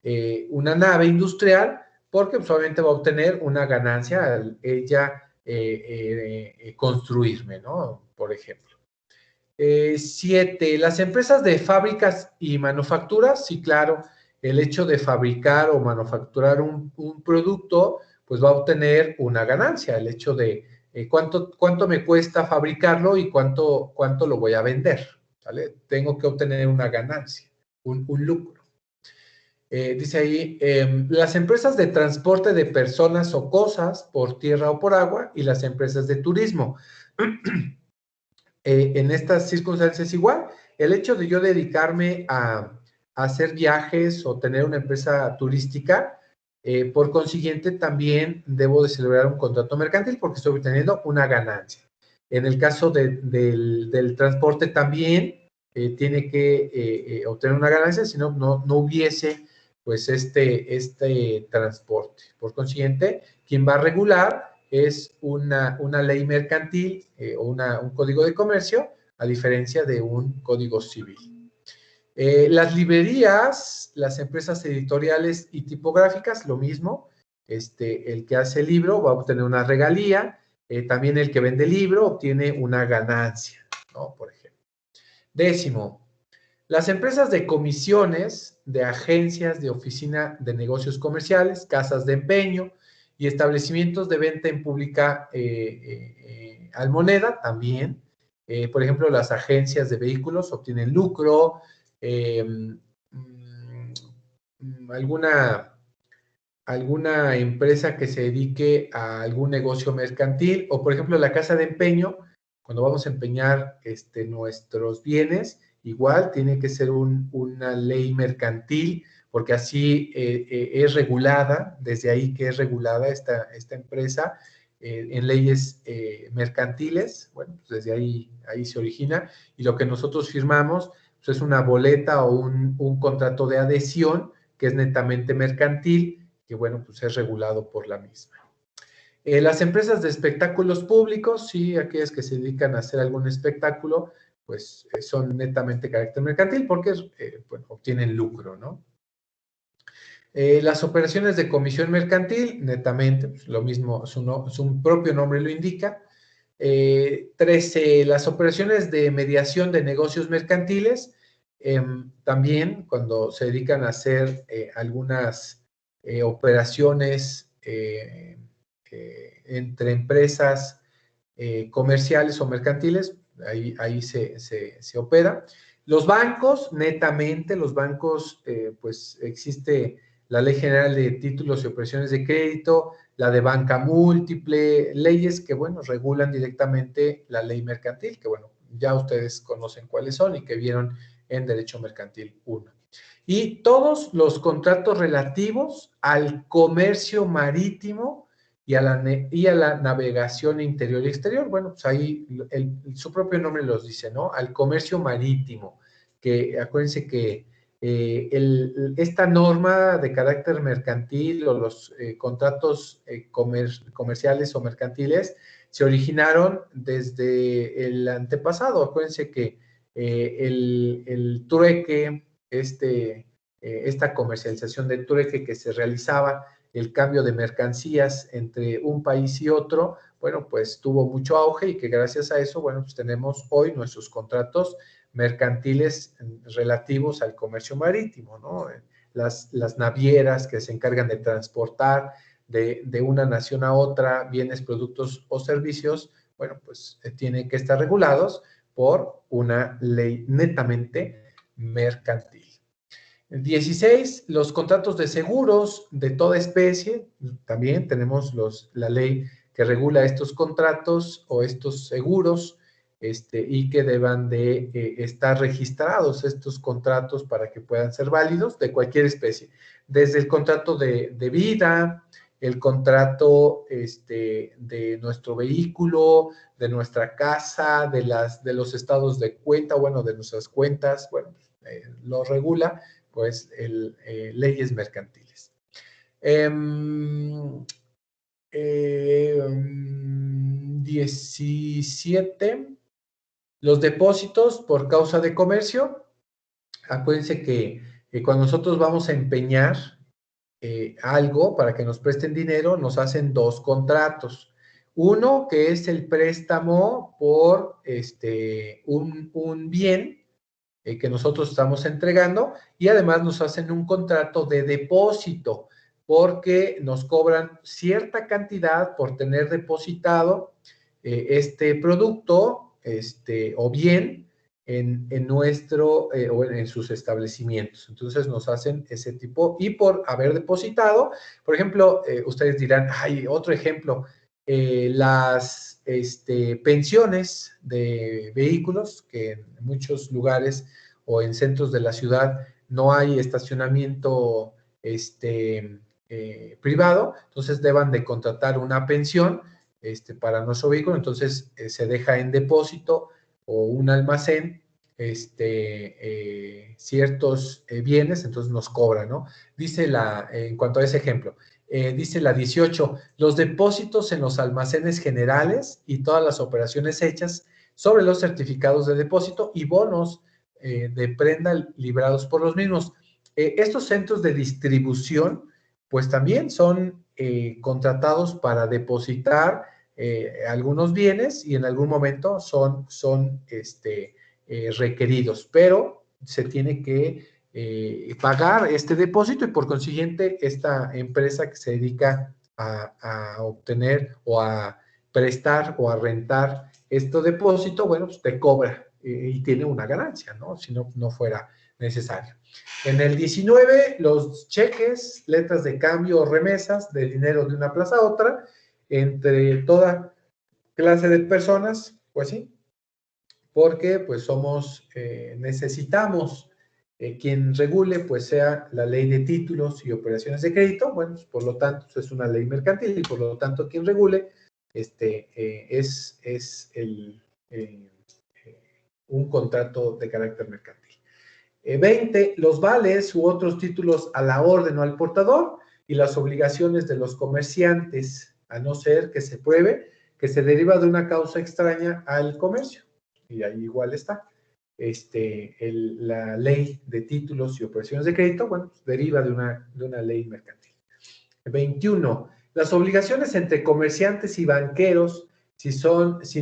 nave industrial, porque pues, obviamente va a obtener una ganancia al ella construirme, ¿no? Por ejemplo. 7. Las empresas de fábricas y manufacturas, sí, claro, el hecho de fabricar o manufacturar un producto, pues va a obtener una ganancia, el hecho de cuánto me cuesta fabricarlo y cuánto lo voy a vender, ¿vale? Tengo que obtener una ganancia, un lucro. Dice ahí, las empresas de transporte de personas o cosas por tierra o por agua y las empresas de turismo. En estas circunstancias igual, el hecho de yo dedicarme a hacer viajes o tener una empresa turística, por consiguiente también debo de celebrar un contrato mercantil porque estoy obteniendo una ganancia. En el caso del transporte también tiene que obtener una ganancia, si no, no hubiese pues este transporte. Por consiguiente, quien va a regular es una ley mercantil o un código de comercio, a diferencia de un código civil. Las librerías, las empresas editoriales y tipográficas, lo mismo. El que hace el libro va a obtener una regalía, también el que vende el libro obtiene una ganancia, ¿no? Por ejemplo. 10. Las empresas de comisiones, de agencias, de oficina de negocios comerciales, casas de empeño y establecimientos de venta en pública al moneda también. Por ejemplo, las agencias de vehículos obtienen lucro, alguna empresa que se dedique a algún negocio mercantil, o por ejemplo la casa de empeño, cuando vamos a empeñar nuestros bienes, igual tiene que ser una ley mercantil, porque así es regulada, desde ahí que es regulada esta empresa en leyes mercantiles. Bueno, pues desde ahí se origina, y lo que nosotros firmamos pues es una boleta o un contrato de adhesión que es netamente mercantil, que bueno, pues es regulado por la misma. Las empresas de espectáculos públicos, sí, aquellas que se dedican a hacer algún espectáculo, pues son netamente carácter mercantil porque bueno, obtienen lucro, ¿no? Las operaciones de comisión mercantil, netamente, pues lo mismo, su propio nombre lo indica. 13. Las operaciones de mediación de negocios mercantiles, también cuando se dedican a hacer algunas operaciones entre empresas comerciales o mercantiles, ahí se opera. Los bancos, netamente, los bancos, pues existe la Ley General de Títulos y Operaciones de Crédito, la de banca múltiple, leyes que, bueno, regulan directamente la ley mercantil, que, bueno, ya ustedes conocen cuáles son y que vieron en Derecho Mercantil 1. Y todos los contratos relativos al comercio marítimo y a la navegación interior y exterior. Bueno, pues ahí su propio nombre los dice, ¿no? Al comercio marítimo, que acuérdense que esta norma de carácter mercantil o los contratos comerciales o mercantiles se originaron desde el antepasado. Acuérdense que el trueque, esta comercialización de trueque que se realizaba, el cambio de mercancías entre un país y otro, bueno, pues tuvo mucho auge y que gracias a eso, bueno, pues tenemos hoy nuestros contratos mercantiles relativos al comercio marítimo, ¿no? Las navieras que se encargan de transportar de una nación a otra bienes, productos o servicios, bueno, pues tienen que estar regulados por una ley netamente mercantil. 16, los contratos de seguros de toda especie. También tenemos la ley que regula estos contratos o estos seguros, y que deban de estar registrados estos contratos para que puedan ser válidos de cualquier especie. Desde el contrato de vida, el contrato de nuestro vehículo, de nuestra casa, de los estados de cuenta, bueno, de nuestras cuentas, bueno, lo regula, pues, leyes mercantiles. 17, los depósitos por causa de comercio. Acuérdense que cuando nosotros vamos a empeñar algo para que nos presten dinero, nos hacen 2 contratos. Uno que es el préstamo por un bien que nosotros estamos entregando, y además nos hacen un contrato de depósito porque nos cobran cierta cantidad por tener depositado este producto o bien en nuestro o en sus establecimientos. Entonces nos hacen ese tipo, y por haber depositado, por ejemplo, ustedes dirán, hay otro ejemplo, las pensiones de vehículos, que en muchos lugares o en centros de la ciudad no hay estacionamiento privado, entonces deban de contratar una pensión para nuestro vehículo, entonces se deja en depósito o un almacén ciertos bienes, entonces nos cobran, ¿no? Dice en cuanto a ese ejemplo, dice la 18, los depósitos en los almacenes generales y todas las operaciones hechas sobre los certificados de depósito y bonos de prenda librados por los mismos. Estos centros de distribución, pues también son contratados para depositar algunos bienes, y en algún momento son requeridos, pero se tiene que pagar este depósito, y por consiguiente esta empresa que se dedica a obtener o a prestar o a rentar este depósito, bueno, pues te cobra y tiene una ganancia, ¿no? Si no, no fuera necesario. En el 19, los cheques, letras de cambio o remesas de dinero de una plaza a otra, entre toda clase de personas, pues sí, porque pues necesitamos quien regule, pues sea la ley de títulos y operaciones de crédito. Bueno, pues, por lo tanto, es una ley mercantil, y por lo tanto quien regule es un contrato de carácter mercantil. 20, los vales u otros títulos a la orden o al portador, y las obligaciones de los comerciantes, a no ser que se pruebe que se deriva de una causa extraña al comercio. Y ahí igual está. La ley de títulos y operaciones de crédito, bueno, pues deriva de una ley mercantil. 21, las obligaciones entre comerciantes y banqueros, si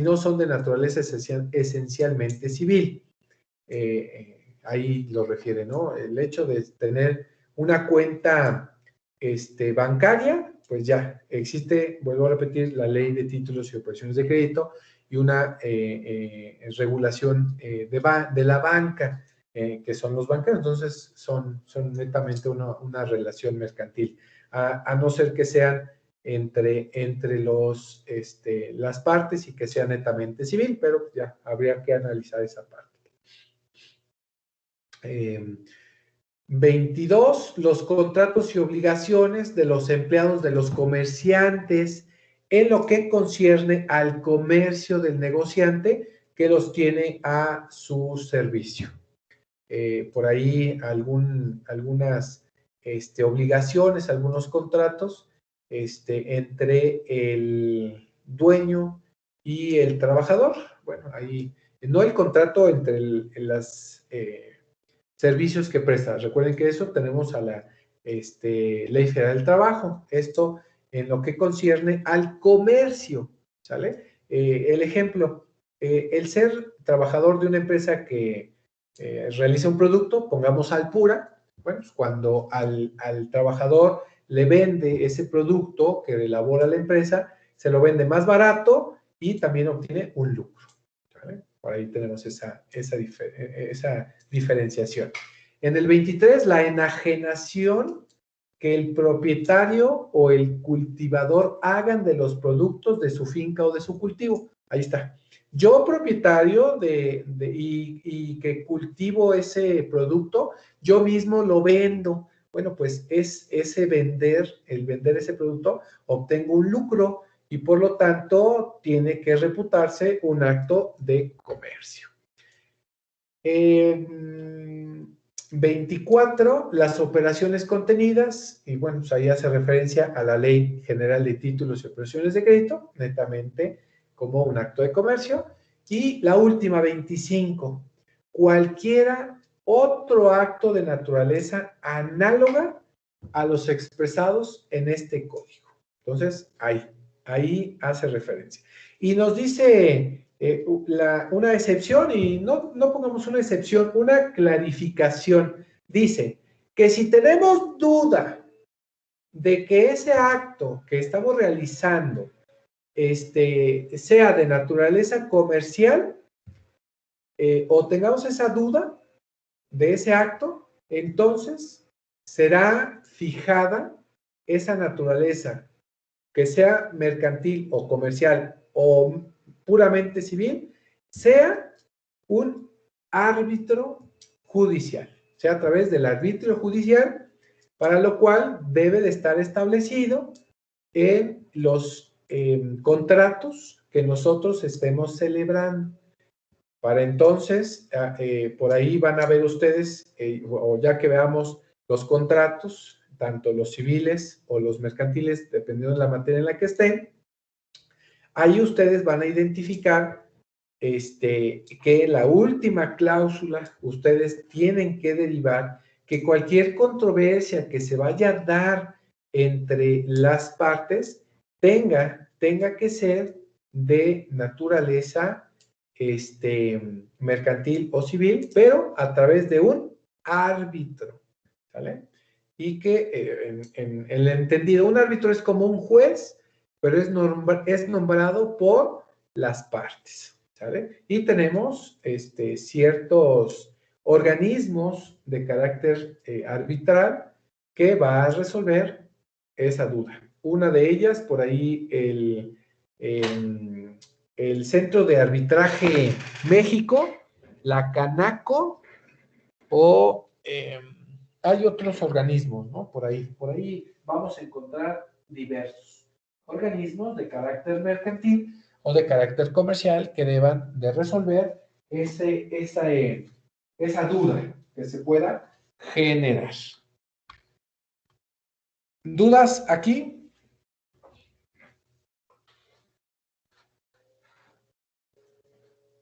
no son de naturaleza esencialmente civil. Ahí lo refiere, ¿no? El hecho de tener una cuenta bancaria, pues ya existe, vuelvo a repetir, la ley de títulos y operaciones de crédito, y una regulación de la banca, que son los banqueros. Entonces son netamente una relación mercantil, a no ser que sean entre las partes y que sea netamente civil, pero ya habría que analizar esa parte. 22, los contratos y obligaciones de los empleados de los comerciantes en lo que concierne al comercio del negociante que los tiene a su servicio. Por ahí algunas obligaciones, algunos contratos entre el dueño y el trabajador. Bueno, ahí no el contrato entre las servicios que presta. Recuerden que eso tenemos a la Ley Federal del Trabajo. Esto en lo que concierne al comercio, ¿sale? El ejemplo, el ser trabajador de una empresa que realiza un producto, pongamos Alpura, bueno, pues cuando al trabajador le vende ese producto que elabora la empresa, se lo vende más barato y también obtiene un lucro, ¿vale? Por ahí tenemos esa diferenciación. En el 23, la enajenación que el propietario o el cultivador hagan de los productos de su finca o de su cultivo. Ahí está. Yo, propietario y que cultivo ese producto, yo mismo lo vendo. Bueno, pues es el vender ese producto, obtengo un lucro y por lo tanto tiene que reputarse un acto de comercio. 24, las operaciones contenidas, y bueno, pues ahí hace referencia a la Ley General de Títulos y Operaciones de Crédito, netamente como un acto de comercio. Y la última, 25, cualquiera otro acto de naturaleza análoga a los expresados en este código. Entonces, ahí hace referencia. Y nos dice una excepción, y no pongamos una excepción, una clarificación. Dice que si tenemos duda de que ese acto que estamos realizando sea de naturaleza comercial, o tengamos esa duda de ese acto, entonces será fijada esa naturaleza, que sea mercantil o comercial o puramente civil, sea un árbitro judicial, sea a través del arbitrio judicial, para lo cual debe de estar establecido en los contratos que nosotros estemos celebrando. Para entonces, por ahí van a ver ustedes, o ya que veamos los contratos, tanto los civiles o los mercantiles, dependiendo de la materia en la que estén, ahí ustedes van a identificar que la última cláusula ustedes tienen que derivar que cualquier controversia que se vaya a dar entre las partes tenga que ser de naturaleza mercantil o civil, pero a través de un árbitro, ¿sale? Y que en el entendido, un árbitro es como un juez, pero es nombrado por las partes, ¿sale? Y tenemos ciertos organismos de carácter arbitral que va a resolver esa duda. Una de ellas, por ahí, el Centro de Arbitraje México, la Canaco, o hay otros organismos, ¿no? Por ahí vamos a encontrar diversos organismos de carácter mercantil o de carácter comercial que deban de resolver esa duda que se pueda generar. ¿Dudas aquí?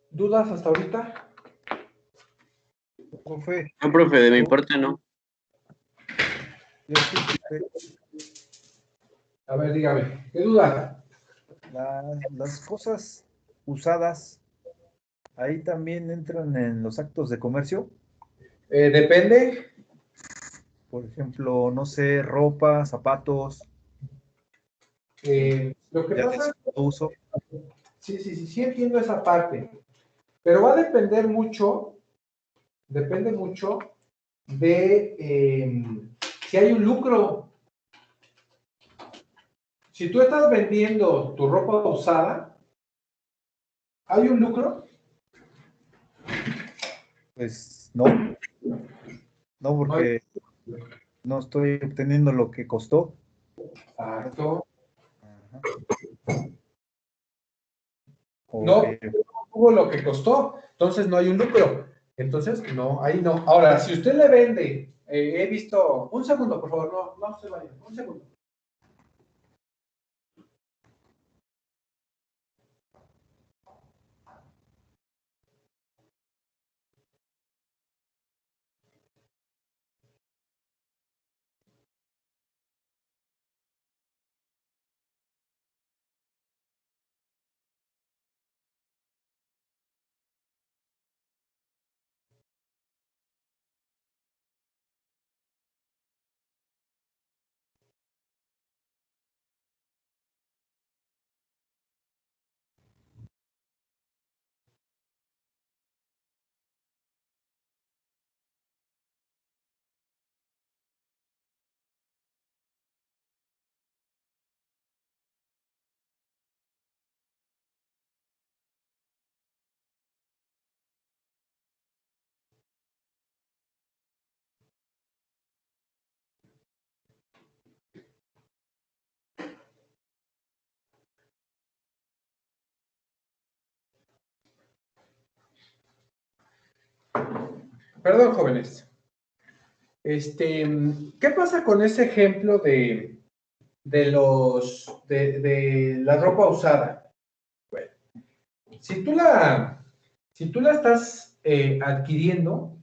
¿Dudas hasta ahorita? Profe, No, profe, de mi parte no. yo sí, profe. A ver, dígame, ¿qué duda? Las cosas usadas, ahí también entran en los actos de comercio. Depende. Por ejemplo, no sé, ropa, zapatos, Lo que ya de pasa, segundo uso. sí entiendo esa parte, pero va a depende mucho de si hay un lucro. Si tú estás vendiendo tu ropa usada, ¿hay un lucro? Pues no, no No hay. porque no estoy obteniendo lo que costó. Exacto. Ajá. No Ok. hubo lo que costó, entonces no hay un lucro. Entonces, no, ahí no. Ahora, si usted le vende, he visto, un segundo, por favor, no se vayan, un segundo. Perdón, jóvenes. ¿Qué pasa con ese ejemplo de la ropa usada? Bueno, si tú la estás adquiriendo,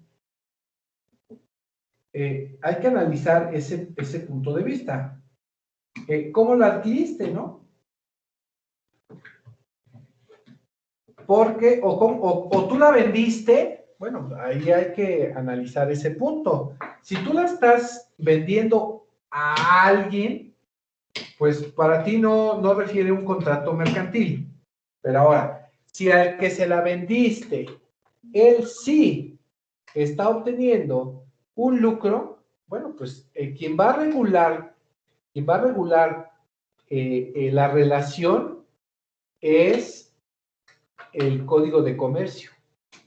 hay que analizar ese punto de vista. ¿Cómo la adquiriste, no? Porque, o tú la vendiste, bueno, ahí hay que analizar ese punto. Si tú la estás vendiendo a alguien, pues para ti no refiere un contrato mercantil. Pero ahora, si al que se la vendiste, él sí está obteniendo un lucro, bueno, pues quien va a regular la relación es el Código de Comercio,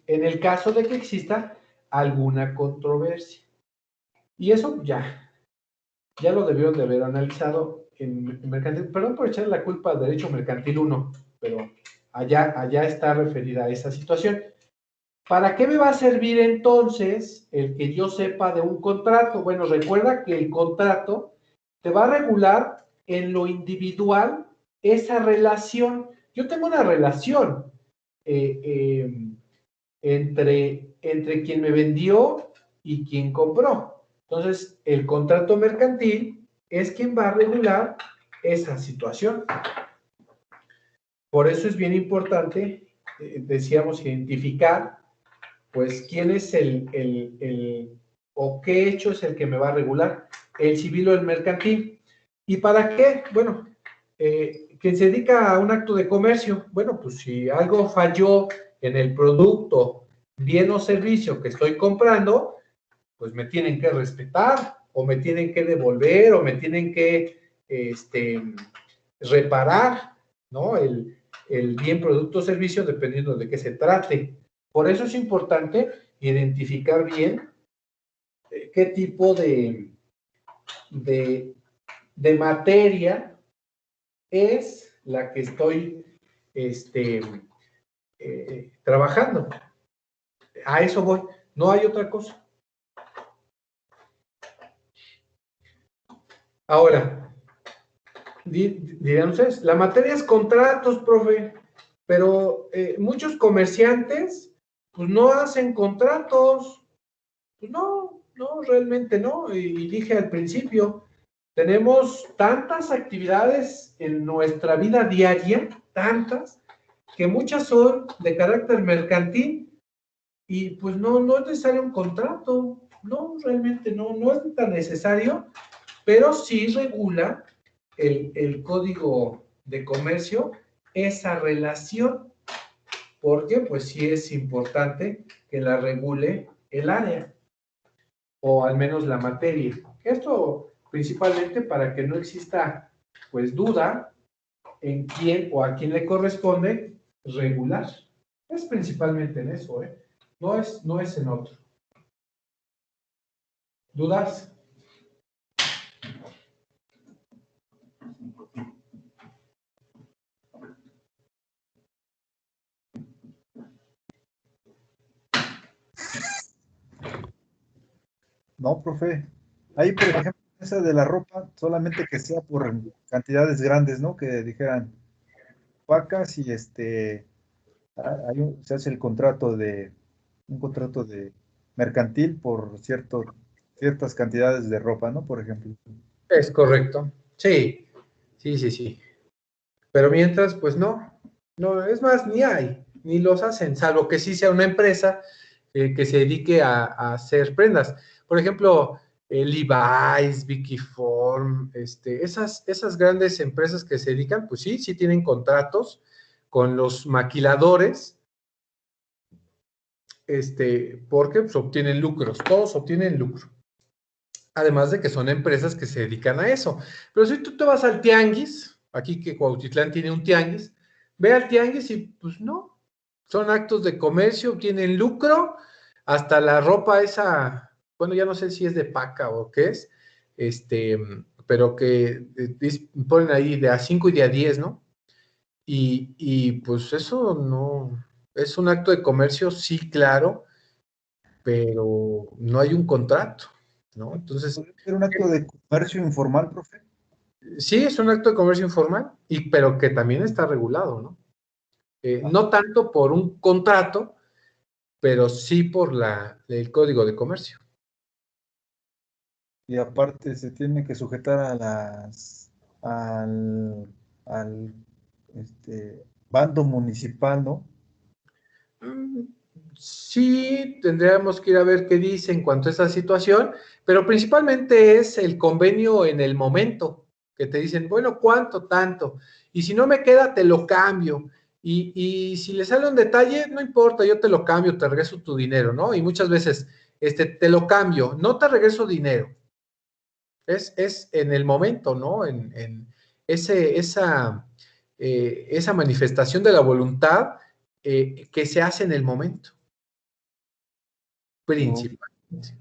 en el caso de que exista alguna controversia. Y eso ya lo debieron de haber analizado en mercantil. Perdón por echarle la culpa al derecho mercantil 1, pero allá está referida a esa situación. ¿Para qué me va a servir entonces el que yo sepa de un contrato? Bueno, recuerda que el contrato te va a regular en lo individual esa relación. Yo tengo una relación entre quien me vendió y quien compró. Entonces, el contrato mercantil es quien va a regular esa situación. Por eso es bien importante, decíamos, identificar, pues, quién es o qué hecho es el que me va a regular, el civil o el mercantil. ¿Y para qué? Bueno, quien se dedica a un acto de comercio, bueno, pues si algo falló en el producto, bien o servicio que estoy comprando, pues me tienen que respetar, o me tienen que devolver, o me tienen que reparar, ¿no? El bien, producto o servicio, dependiendo de qué se trate. Por eso es importante identificar bien qué tipo de materia es la que estoy trabajando. A eso voy, no hay otra cosa. Ahora, dirán ustedes, la materia es contratos, profe, pero muchos comerciantes pues no hacen contratos. Pues no, realmente no. Y dije al principio, tenemos tantas actividades en nuestra vida diaria, tantas, que muchas son de carácter mercantil y pues no es necesario un contrato. No, realmente no es tan necesario, pero sí regula el Código de Comercio esa relación, porque pues sí es importante que la regule el área, o al menos la materia. Esto principalmente para que no exista pues duda en quién o a quién le corresponde regular. Es principalmente en eso, no es en otro. ¿Dudas? No, profe. Ahí, por ejemplo, esa de la ropa, solamente que sea por cantidades grandes, ¿no? Que dijeran pacas y se hace un contrato de mercantil por ciertas cantidades de ropa, ¿no? Por ejemplo. Es correcto. Sí. Pero mientras, pues no, es más, ni los hacen, salvo que sí sea una empresa que se dedique a hacer prendas. Por ejemplo, Levi's, Vicky Form, esas grandes empresas que se dedican, pues sí tienen contratos con los maquiladores, porque pues, obtienen lucros, todos obtienen lucro. Además de que son empresas que se dedican a eso. Pero si tú te vas al tianguis, aquí que Cuautitlán tiene un tianguis, ve al tianguis y pues no, son actos de comercio, tienen lucro, hasta la ropa esa, bueno, ya no sé si es de paca o qué es, pero que ponen ahí de a 5 y de a 10, ¿no? Y pues eso no, es un acto de comercio, sí, claro, pero no hay un contrato, ¿no? Entonces, ¿Puede ser un acto de comercio informal, profe? sí, es un acto de comercio informal, pero que también está regulado, ¿no? No tanto por un contrato, pero sí por el Código de Comercio. Y aparte se tiene que sujetar a al bando municipal, ¿no? Sí, tendríamos que ir a ver qué dice en cuanto a esa situación, pero principalmente es el convenio en el momento, que te dicen, bueno, ¿cuánto? Tanto. Y si no me queda, te lo cambio. Y si le sale un detalle, no importa, yo te lo cambio, te regreso tu dinero, ¿no? Y muchas veces, te lo cambio, no te regreso dinero. Es en el momento, ¿no? En esa manifestación de la voluntad que se hace en el momento, principalmente.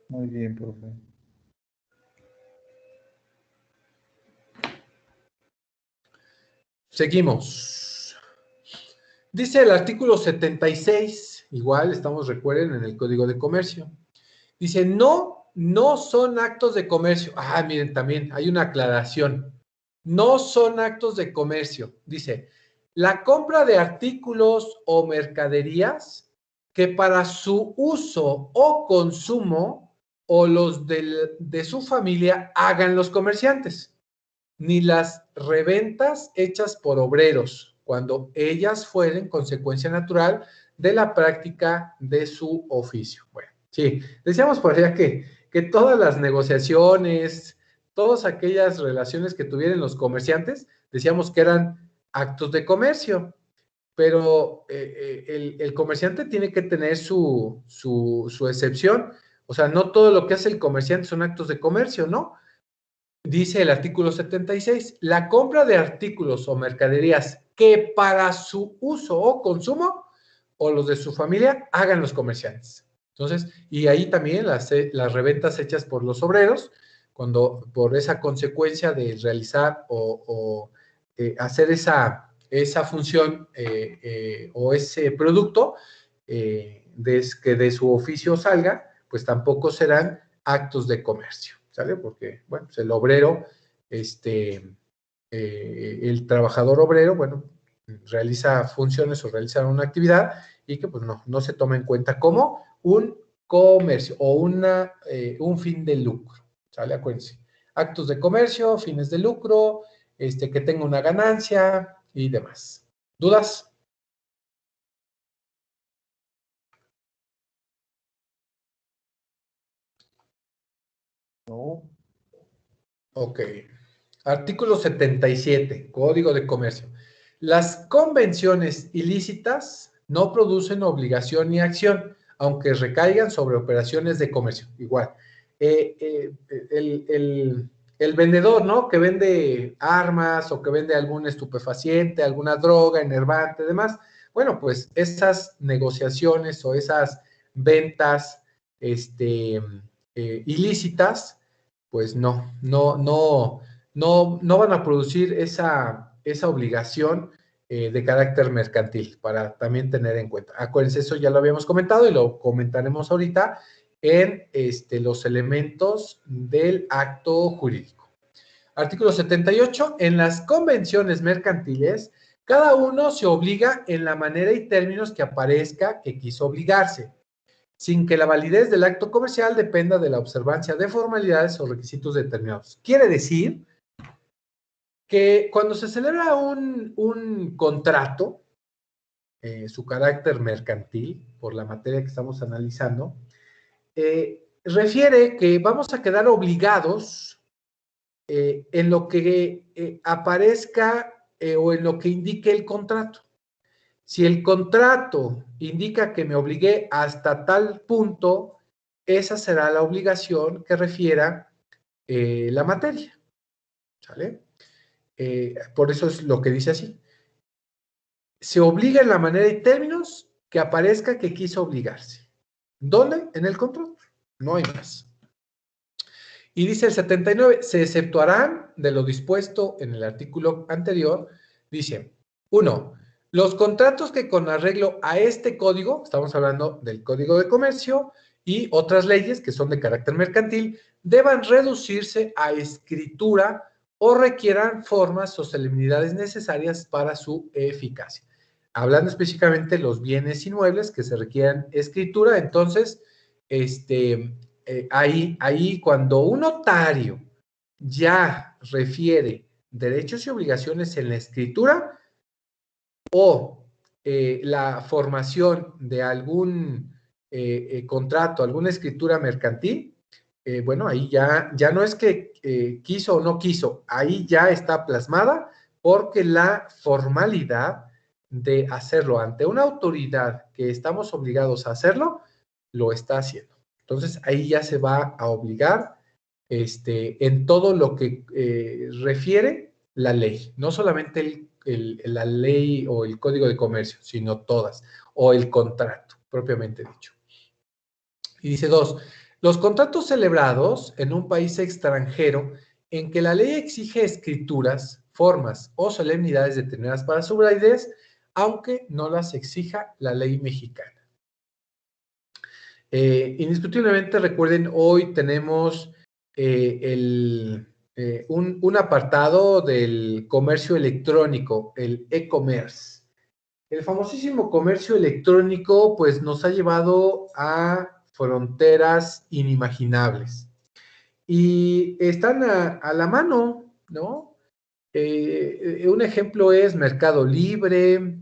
Muy bien, profe. Seguimos. Dice el artículo 76, igual estamos, recuerden, en el Código de Comercio. Dice, no son actos de comercio. Ah, miren, también hay una aclaración. No son actos de comercio. Dice, la compra de artículos o mercaderías que para su uso o consumo o los de su familia hagan los comerciantes, ni las reventas hechas por obreros, cuando ellas fueren consecuencia natural de la práctica de su oficio. Bueno, sí, decíamos por allá que todas las negociaciones, todas aquellas relaciones que tuvieran los comerciantes, decíamos que eran actos de comercio, pero el comerciante tiene que tener su excepción. O sea, no todo lo que hace el comerciante son actos de comercio, ¿no? Dice el artículo 76, la compra de artículos o mercaderías que para su uso o consumo o los de su familia hagan los comerciantes. Entonces, y ahí también las reventas hechas por los obreros, cuando por esa consecuencia de realizar o hacer esa función o ese producto que de su oficio salga, pues tampoco serán actos de comercio, ¿sale? Porque, bueno, pues el obrero, el trabajador obrero, bueno, realiza funciones o realiza una actividad y que pues no se toma en cuenta como un comercio o un fin de lucro, ¿sale? Acuérdense, actos de comercio, fines de lucro, que tenga una ganancia y demás. ¿Dudas? No. Ok. Artículo 77, Código de Comercio. Las convenciones ilícitas no producen obligación ni acción, aunque recaigan sobre operaciones de comercio. Igual. El vendedor, ¿no? Que vende armas o que vende algún estupefaciente, alguna droga, enervante, demás. Bueno, pues esas negociaciones o esas ventas ilícitas, pues no van a producir esa obligación de carácter mercantil, para también tener en cuenta. Acuérdense, eso ya lo habíamos comentado y lo comentaremos ahorita en los elementos del acto jurídico. Artículo 78. En las convenciones mercantiles, cada uno se obliga en la manera y términos que aparezca que quiso obligarse, sin que la validez del acto comercial dependa de la observancia de formalidades o requisitos determinados. Quiere decir que cuando se celebra un contrato, su carácter mercantil, por la materia que estamos analizando, refiere que vamos a quedar obligados en lo que aparezca o en lo que indique el contrato. Si el contrato indica que me obligué hasta tal punto, esa será la obligación que refiera la materia, ¿sale? Por eso es lo que dice así. Se obliga en la manera y términos que aparezca que quiso obligarse. ¿Dónde? En el contrato. No hay más. Y dice el 79, se exceptuarán de lo dispuesto en el artículo anterior, dice, 1. Los contratos que con arreglo a este código, estamos hablando del Código de Comercio y otras leyes que son de carácter mercantil, deban reducirse a escritura o requieran formas o solemnidades necesarias para su eficacia. Hablando específicamente de los bienes inmuebles que se requieran escritura, entonces, ahí cuando un notario ya refiere derechos y obligaciones en la escritura o la formación de algún contrato, alguna escritura mercantil, bueno, ahí ya no es que quiso o no quiso, ahí ya está plasmada porque la formalidad de hacerlo ante una autoridad que estamos obligados a hacerlo, lo está haciendo. Entonces, ahí ya se va a obligar en todo lo que refiere la ley, no solamente la ley o el Código de Comercio, sino todas, o el contrato, propiamente dicho. Y dice 2, los contratos celebrados en un país extranjero en que la ley exige escrituras, formas o solemnidades determinadas para su validez, aunque no las exija la ley mexicana. Indiscutiblemente, recuerden, hoy tenemos un apartado del comercio electrónico, el e-commerce. El famosísimo comercio electrónico, pues, nos ha llevado a fronteras inimaginables. Y están a la mano, ¿no? Un ejemplo es Mercado Libre,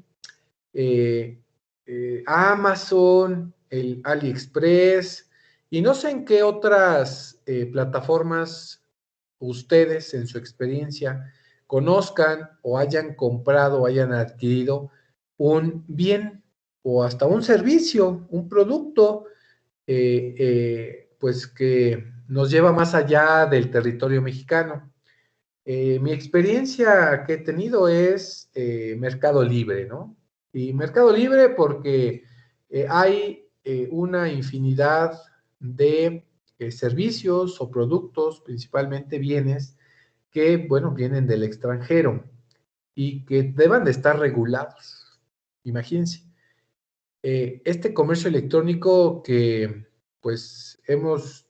Amazon, el AliExpress, y no sé en qué otras plataformas ustedes en su experiencia conozcan o hayan comprado o hayan adquirido un bien o hasta un servicio, un producto, pues que nos lleva más allá del territorio mexicano. Mi experiencia que he tenido es Mercado Libre, ¿no? Y Mercado Libre porque hay una infinidad de servicios o productos, principalmente bienes, que, bueno, vienen del extranjero y que deban de estar regulados. Imagínense. Este comercio electrónico que, pues, hemos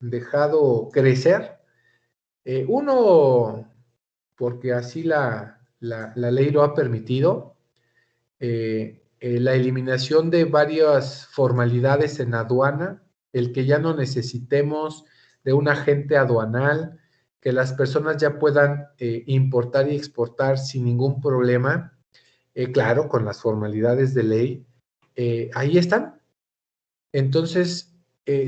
dejado crecer, uno, porque así la ley lo ha permitido, la eliminación de varias formalidades en aduana, el que ya no necesitemos de un agente aduanal, que las personas ya puedan importar y exportar sin ningún problema, claro, con las formalidades de ley, ahí están. Entonces,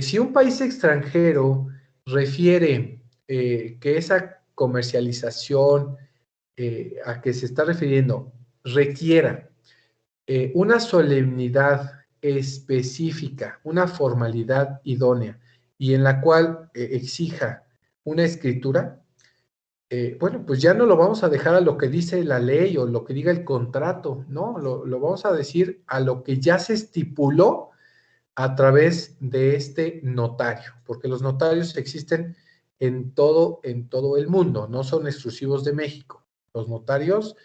si un país extranjero refiere que esa comercialización a que se está refiriendo requiera una solemnidad específica, una formalidad idónea y en la cual exija una escritura, bueno, pues ya no lo vamos a dejar a lo que dice la ley o lo que diga el contrato, ¿no? Lo vamos a decir a lo que ya se estipuló a través de este notario, porque los notarios existen en todo el mundo, no son exclusivos de México. Los notarios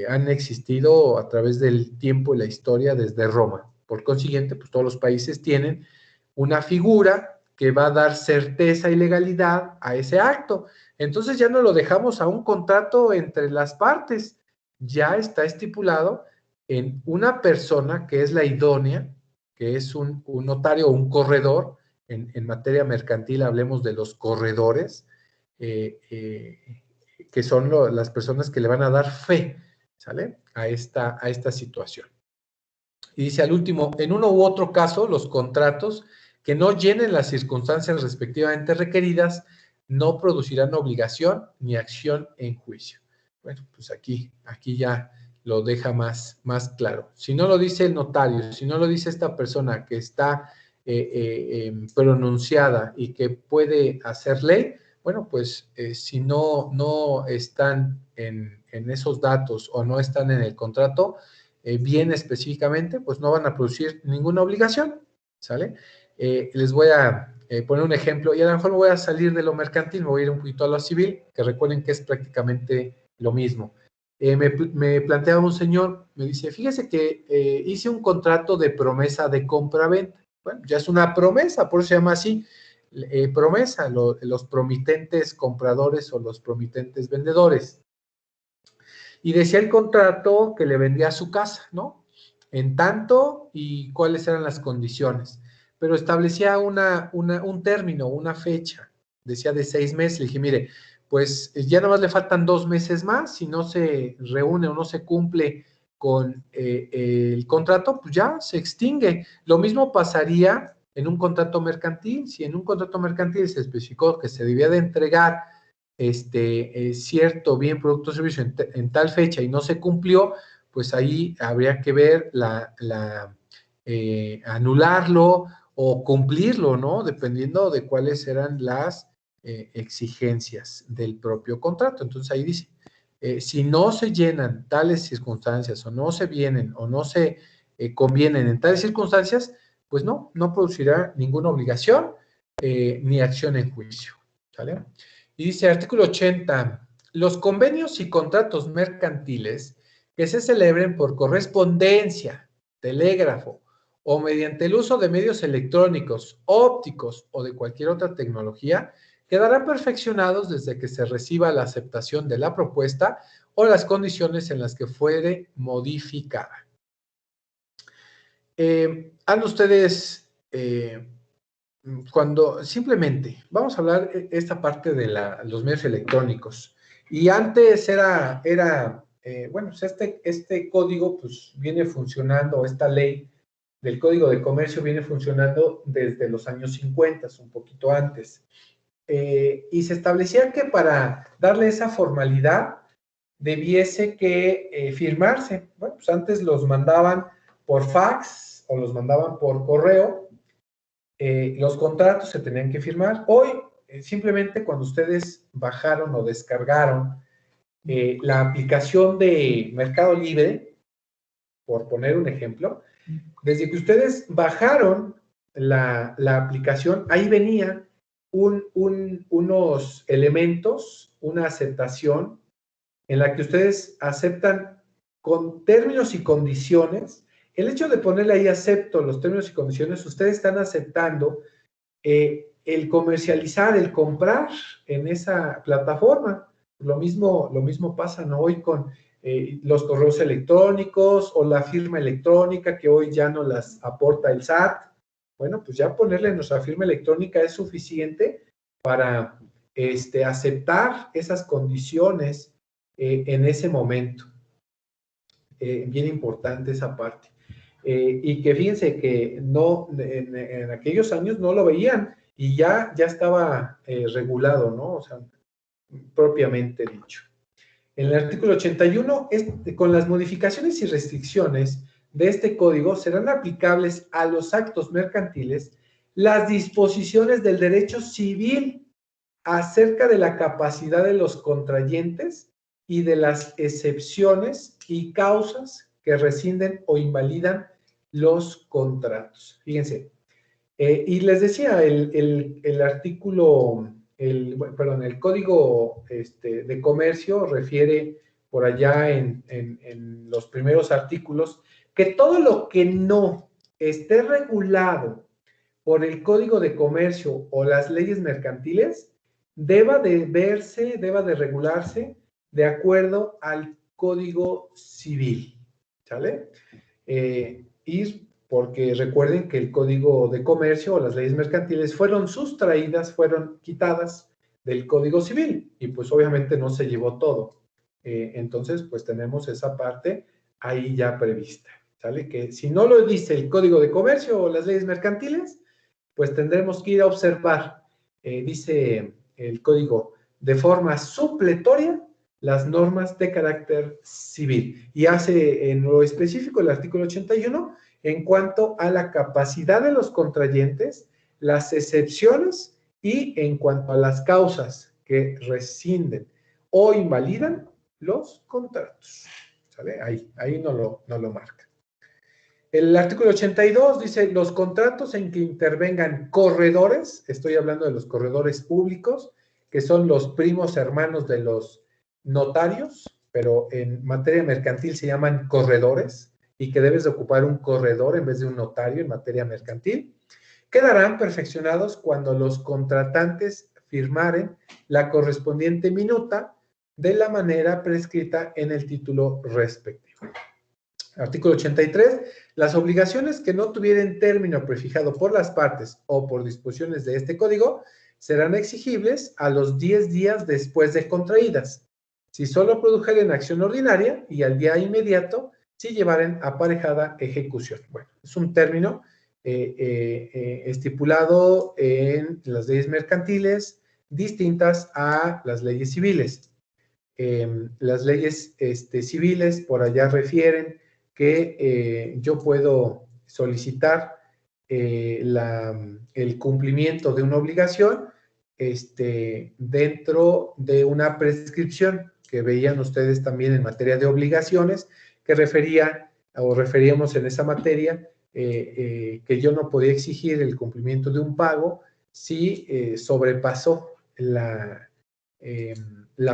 han existido a través del tiempo y la historia desde Roma. Por consiguiente, pues todos los países tienen una figura que va a dar certeza y legalidad a ese acto. Entonces ya no lo dejamos a un contrato entre las partes, ya está estipulado en una persona que es la idónea, que es un notario o un corredor. En materia mercantil hablemos de los corredores, que son las personas que le van a dar fe, ¿sale? A esta situación. Y dice al último, en uno u otro caso, los contratos que no llenen las circunstancias respectivamente requeridas no producirán obligación ni acción en juicio. Bueno, pues aquí ya lo deja más claro. Si no lo dice el notario, si no lo dice esta persona que está pronunciada y que puede hacer ley, bueno, pues si no están en esos datos o no están en el contrato, bien específicamente, pues no van a producir ninguna obligación, ¿sale? Les voy a poner un ejemplo y a lo mejor me voy a salir de lo mercantil, me voy a ir un poquito a lo civil, que recuerden que es prácticamente lo mismo. me planteaba un señor, me dice, fíjese que hice un contrato de promesa de compra-venta. Bueno, ya es una promesa, por eso se llama así, promesa, los promitentes compradores o los promitentes vendedores. Y decía el contrato que le vendía su casa, ¿no? En tanto y cuáles eran las condiciones. Pero establecía un término, una fecha. Decía de 6 meses. Le dije, mire, pues ya nada más le faltan 2 meses más. Si no se reúne o no se cumple con el contrato, pues ya se extingue. Lo mismo pasaría en un contrato mercantil. Si en un contrato mercantil se especificó que se debía de entregar cierto bien, producto o servicio en tal fecha y no se cumplió, pues ahí habría que ver anularlo o cumplirlo, ¿no? Dependiendo de cuáles eran las exigencias del propio contrato. Entonces ahí dice, si no se llenan tales circunstancias o no se vienen o no se convienen en tales circunstancias, pues no producirá ninguna obligación ni acción en juicio, ¿vale? Y dice, artículo 80, los convenios y contratos mercantiles que se celebren por correspondencia, telégrafo o mediante el uso de medios electrónicos, ópticos o de cualquier otra tecnología, quedarán perfeccionados desde que se reciba la aceptación de la propuesta o las condiciones en las que fuere modificada. Han ustedes... cuando simplemente, vamos a hablar esta parte de los medios electrónicos, y antes bueno, pues este código pues viene funcionando, esta ley del Código de Comercio viene funcionando desde los años 50, un poquito antes, y se establecía que para darle esa formalidad debiese que firmarse. Bueno, pues antes los mandaban por fax o los mandaban por correo. Los contratos se tenían que firmar. Hoy, simplemente cuando ustedes bajaron o descargaron la aplicación de Mercado Libre, por poner un ejemplo, desde que ustedes bajaron la aplicación, ahí venían unos elementos, una aceptación en la que ustedes aceptan con términos y condiciones. El hecho de ponerle ahí acepto los términos y condiciones, ustedes están aceptando el comercializar, el comprar en esa plataforma. Lo mismo pasa, ¿no? Hoy con los correos electrónicos o la firma electrónica que hoy ya no las aporta el SAT. Bueno, pues ya ponerle nuestra firma electrónica es suficiente para aceptar esas condiciones en ese momento. Bien importante esa parte. Y que fíjense que no, en aquellos años no lo veían y ya estaba regulado, ¿no? O sea, propiamente dicho. En el artículo 81, con las modificaciones y restricciones de este código serán aplicables a los actos mercantiles las disposiciones del derecho civil acerca de la capacidad de los contrayentes y de las excepciones y causas que rescinden o invalidan los contratos. Fíjense, y les decía, el artículo, el Código de Comercio refiere por allá en los primeros artículos que todo lo que no esté regulado por el Código de Comercio o las leyes mercantiles deba de regularse de acuerdo al Código Civil, ¿sale? Y porque recuerden que el Código de Comercio o las leyes mercantiles fueron sustraídas, fueron quitadas del Código Civil y pues obviamente no se llevó todo. Entonces, pues tenemos esa parte ahí ya prevista, ¿sale? Que si no lo dice el Código de Comercio o las leyes mercantiles, pues tendremos que ir a observar, dice el código, de forma supletoria las normas de carácter civil. Y hace en lo específico el artículo 81 en cuanto a la capacidad de los contrayentes, las excepciones y en cuanto a las causas que rescinden o invalidan los contratos. ¿Sale? Ahí no lo marca. El artículo 82 dice, los contratos en que intervengan corredores, estoy hablando de los corredores públicos, que son los primos hermanos de los notarios, pero en materia mercantil se llaman corredores y que debes de ocupar un corredor en vez de un notario en materia mercantil, quedarán perfeccionados cuando los contratantes firmaren la correspondiente minuta de la manera prescrita en el título respectivo. Artículo 83. Las obligaciones que no tuvieren término prefijado por las partes o por disposiciones de este código serán exigibles a los 10 días después de contraídas, si solo produjeren acción ordinaria, y al día inmediato si llevaren aparejada ejecución. Bueno, es un término estipulado en las leyes mercantiles distintas a las leyes civiles. Las leyes civiles por allá refieren que yo puedo solicitar el cumplimiento de una obligación dentro de una prescripción que veían ustedes también en materia de obligaciones, que referíamos en esa materia que yo no podía exigir el cumplimiento de un pago si sobrepasó la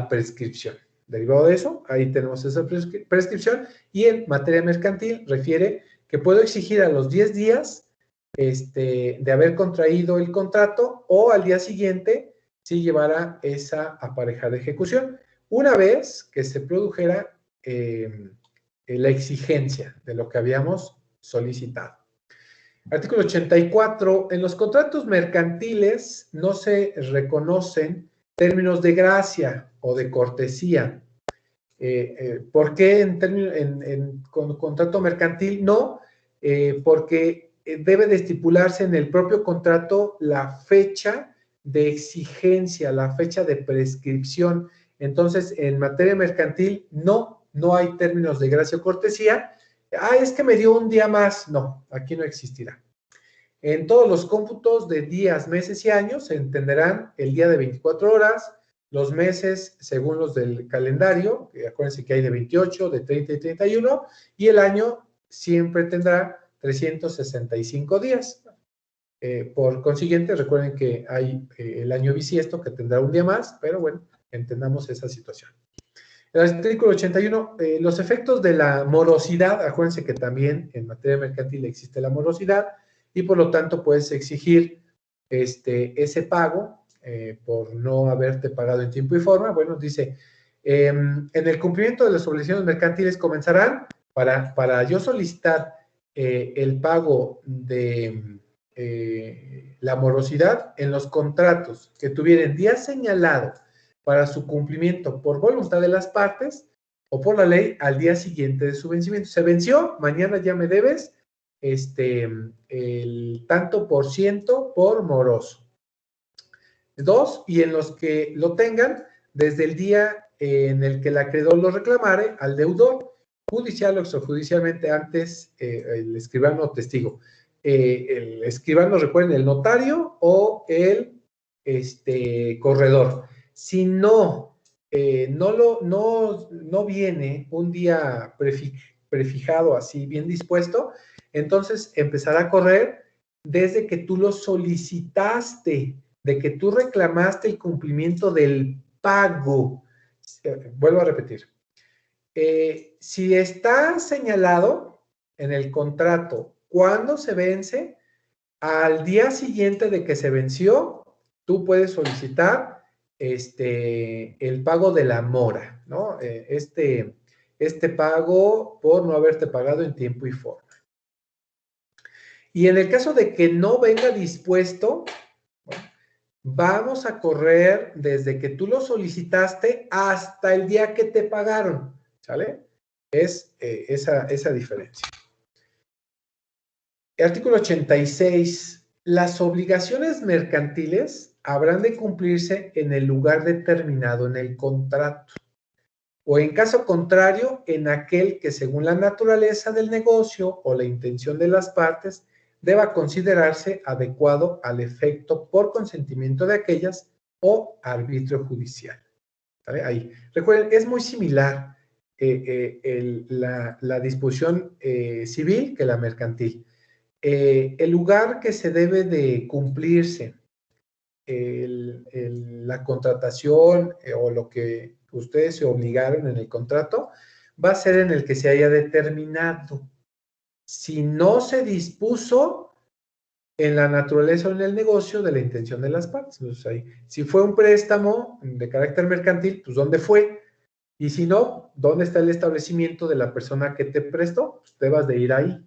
prescripción. Derivado de eso, ahí tenemos esa prescripción, y en materia mercantil refiere que puedo exigir a los 10 días de haber contraído el contrato o al día siguiente si llevara esa aparejada ejecución, una vez que se produjera la exigencia de lo que habíamos solicitado. Artículo 84. En los contratos mercantiles no se reconocen términos de gracia o de cortesía. ¿Por qué en contrato mercantil no? Porque debe de estipularse en el propio contrato la fecha de exigencia, la fecha de prescripción. Entonces, en materia mercantil no hay términos de gracia o cortesía. Es que me dio un día más. No, aquí no existirá. En todos los cómputos de días, meses y años se entenderán el día de 24 horas, los meses según los del calendario, acuérdense que hay de 28, de 30 y 31, y el año siempre tendrá 365 días. Por consiguiente, recuerden que hay el año bisiesto que tendrá un día más, pero bueno, entendamos esa situación. El artículo 81, los efectos de la morosidad, acuérdense que también en materia mercantil existe la morosidad, y por lo tanto puedes exigir ese pago por no haberte pagado en tiempo y forma. Bueno, dice, en el cumplimiento de las obligaciones mercantiles comenzarán para yo solicitar el pago de la morosidad en los contratos que tuvieran día señalado para su cumplimiento por voluntad de las partes o por la ley al día siguiente de su vencimiento. Se venció, mañana ya me debes el tanto por ciento por moroso. 2, y en los que lo tengan desde el día en el que el acreedor lo reclamare al deudor, judicial o extrajudicialmente, antes el escribano o testigo. El escribano, recuerden, el notario o el corredor. Si no viene un día prefijado así bien dispuesto, entonces empezará a correr desde que tú lo solicitaste, de que tú reclamaste el cumplimiento del pago. Vuelvo a repetir. Si está señalado en el contrato cuándo se vence, al día siguiente de que se venció, tú puedes solicitar el pago de la mora, ¿no? Este pago por no haberte pagado en tiempo y forma. Y en el caso de que no venga dispuesto, bueno, vamos a correr desde que tú lo solicitaste hasta el día que te pagaron, ¿sale? Es esa diferencia. Artículo 86. Las obligaciones mercantiles habrán de cumplirse en el lugar determinado en el contrato, o en caso contrario, en aquel que según la naturaleza del negocio o la intención de las partes deba considerarse adecuado al efecto por consentimiento de aquellas o arbitrio judicial. ¿Vale? Ahí. Recuerden, es muy similar la disposición civil que la mercantil. El lugar que se debe de cumplirse la contratación o lo que ustedes se obligaron en el contrato, va a ser en el que se haya determinado. Si no se dispuso en la naturaleza o en el negocio de la intención de las partes. Entonces, ahí, si fue un préstamo de carácter mercantil, pues ¿dónde fue? Y si no, ¿dónde está el establecimiento de la persona que te prestó? Pues debas de ir ahí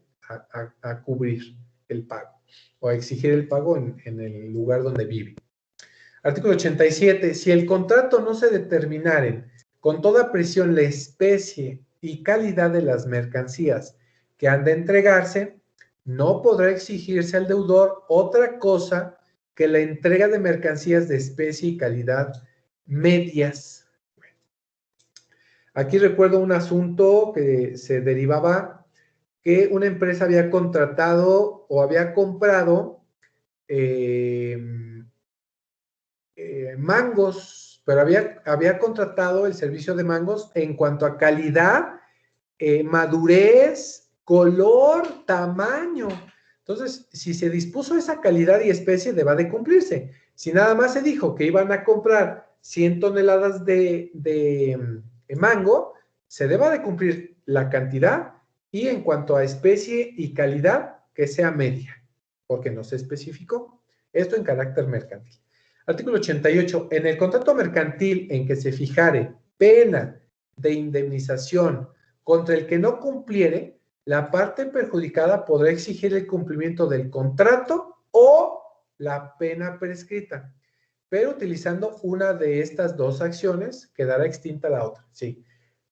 a cubrir el pago o a exigir el pago en el lugar donde vive. Artículo 87. Si el contrato no se determinaren con toda presión la especie y calidad de las mercancías que han de entregarse, no podrá exigirse al deudor otra cosa que la entrega de mercancías de especie y calidad medias. Aquí recuerdo un asunto que se derivaba que una empresa había contratado o había comprado mangos, pero había contratado el servicio de mangos en cuanto a calidad, madurez, color, tamaño. Entonces, si se dispuso esa calidad y especie, deba de cumplirse. Si nada más se dijo que iban a comprar 100 toneladas de mango, se deba de cumplir la cantidad y en cuanto a especie y calidad, que sea media, porque no se especificó. Esto en carácter mercantil. Artículo 88. En el contrato mercantil en que se fijare pena de indemnización contra el que no cumpliere, la parte perjudicada podrá exigir el cumplimiento del contrato o la pena prescrita, pero utilizando una de estas dos acciones, quedará extinta la otra. Sí.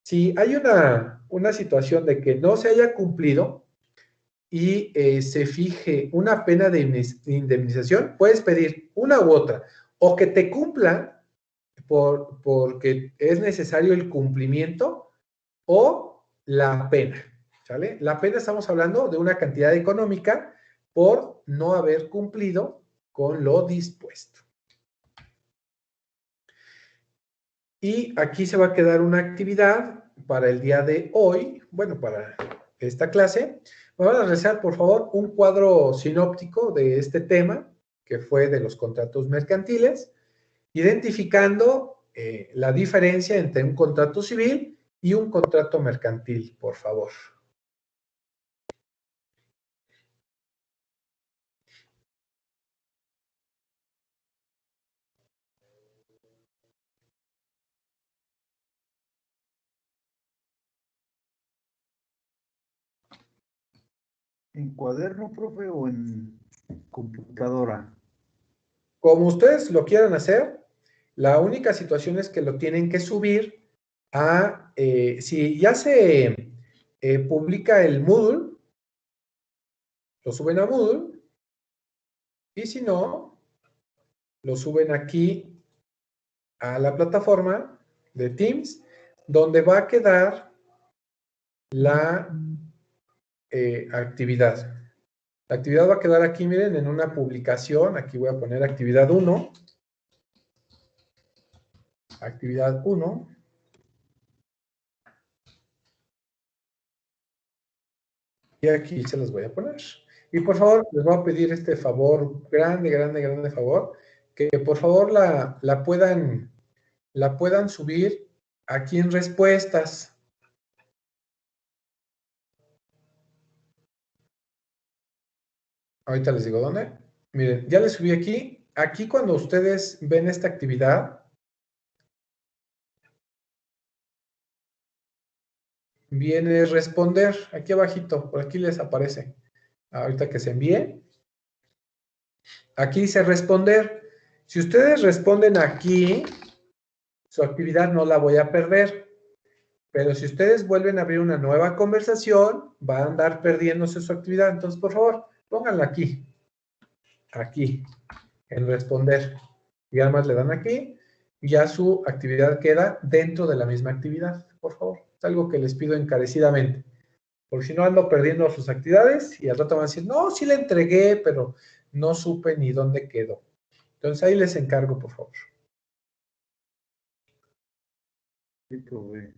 Si hay una situación de que no se haya cumplido y se fije una pena de indemnización, puedes pedir una u otra, o que te cumplan porque es necesario el cumplimiento, o la pena, ¿sale? La pena estamos hablando de una cantidad económica por no haber cumplido con lo dispuesto. Y aquí se va a quedar una actividad para el día de hoy, bueno, para esta clase. Me van a realizar, por favor, un cuadro sinóptico de este tema, que fue de los contratos mercantiles, identificando la diferencia entre un contrato civil y un contrato mercantil, por favor. ¿En cuaderno, profe, o en computadora? Como ustedes lo quieran hacer, la única situación es que lo tienen que subir a, si ya se publica el Moodle, lo suben a Moodle, y si no, lo suben aquí a la plataforma de Teams, donde va a quedar la actividad. La actividad va a quedar aquí, miren, en una publicación. Aquí voy a poner actividad 1. Actividad 1. Y aquí se los voy a poner. Y por favor, les voy a pedir este favor, grande favor, que por favor la puedan subir aquí en respuestas. Ahorita les digo dónde. Miren, ya les subí aquí. Aquí cuando ustedes ven esta actividad, viene responder. Aquí abajito, por aquí les aparece. Ahorita que se envíe. Aquí dice responder. Si ustedes responden aquí, su actividad no la voy a perder. Pero si ustedes vuelven a abrir una nueva conversación, va a andar perdiéndose su actividad. Entonces, por favor, pónganla aquí. Aquí, en responder. Y además le dan aquí, y ya su actividad queda dentro de la misma actividad, por favor. Es algo que les pido encarecidamente. Porque si no ando perdiendo sus actividades y al rato van a decir, no, sí la entregué, pero no supe ni dónde quedó. Entonces ahí les encargo, por favor. Sí, profe.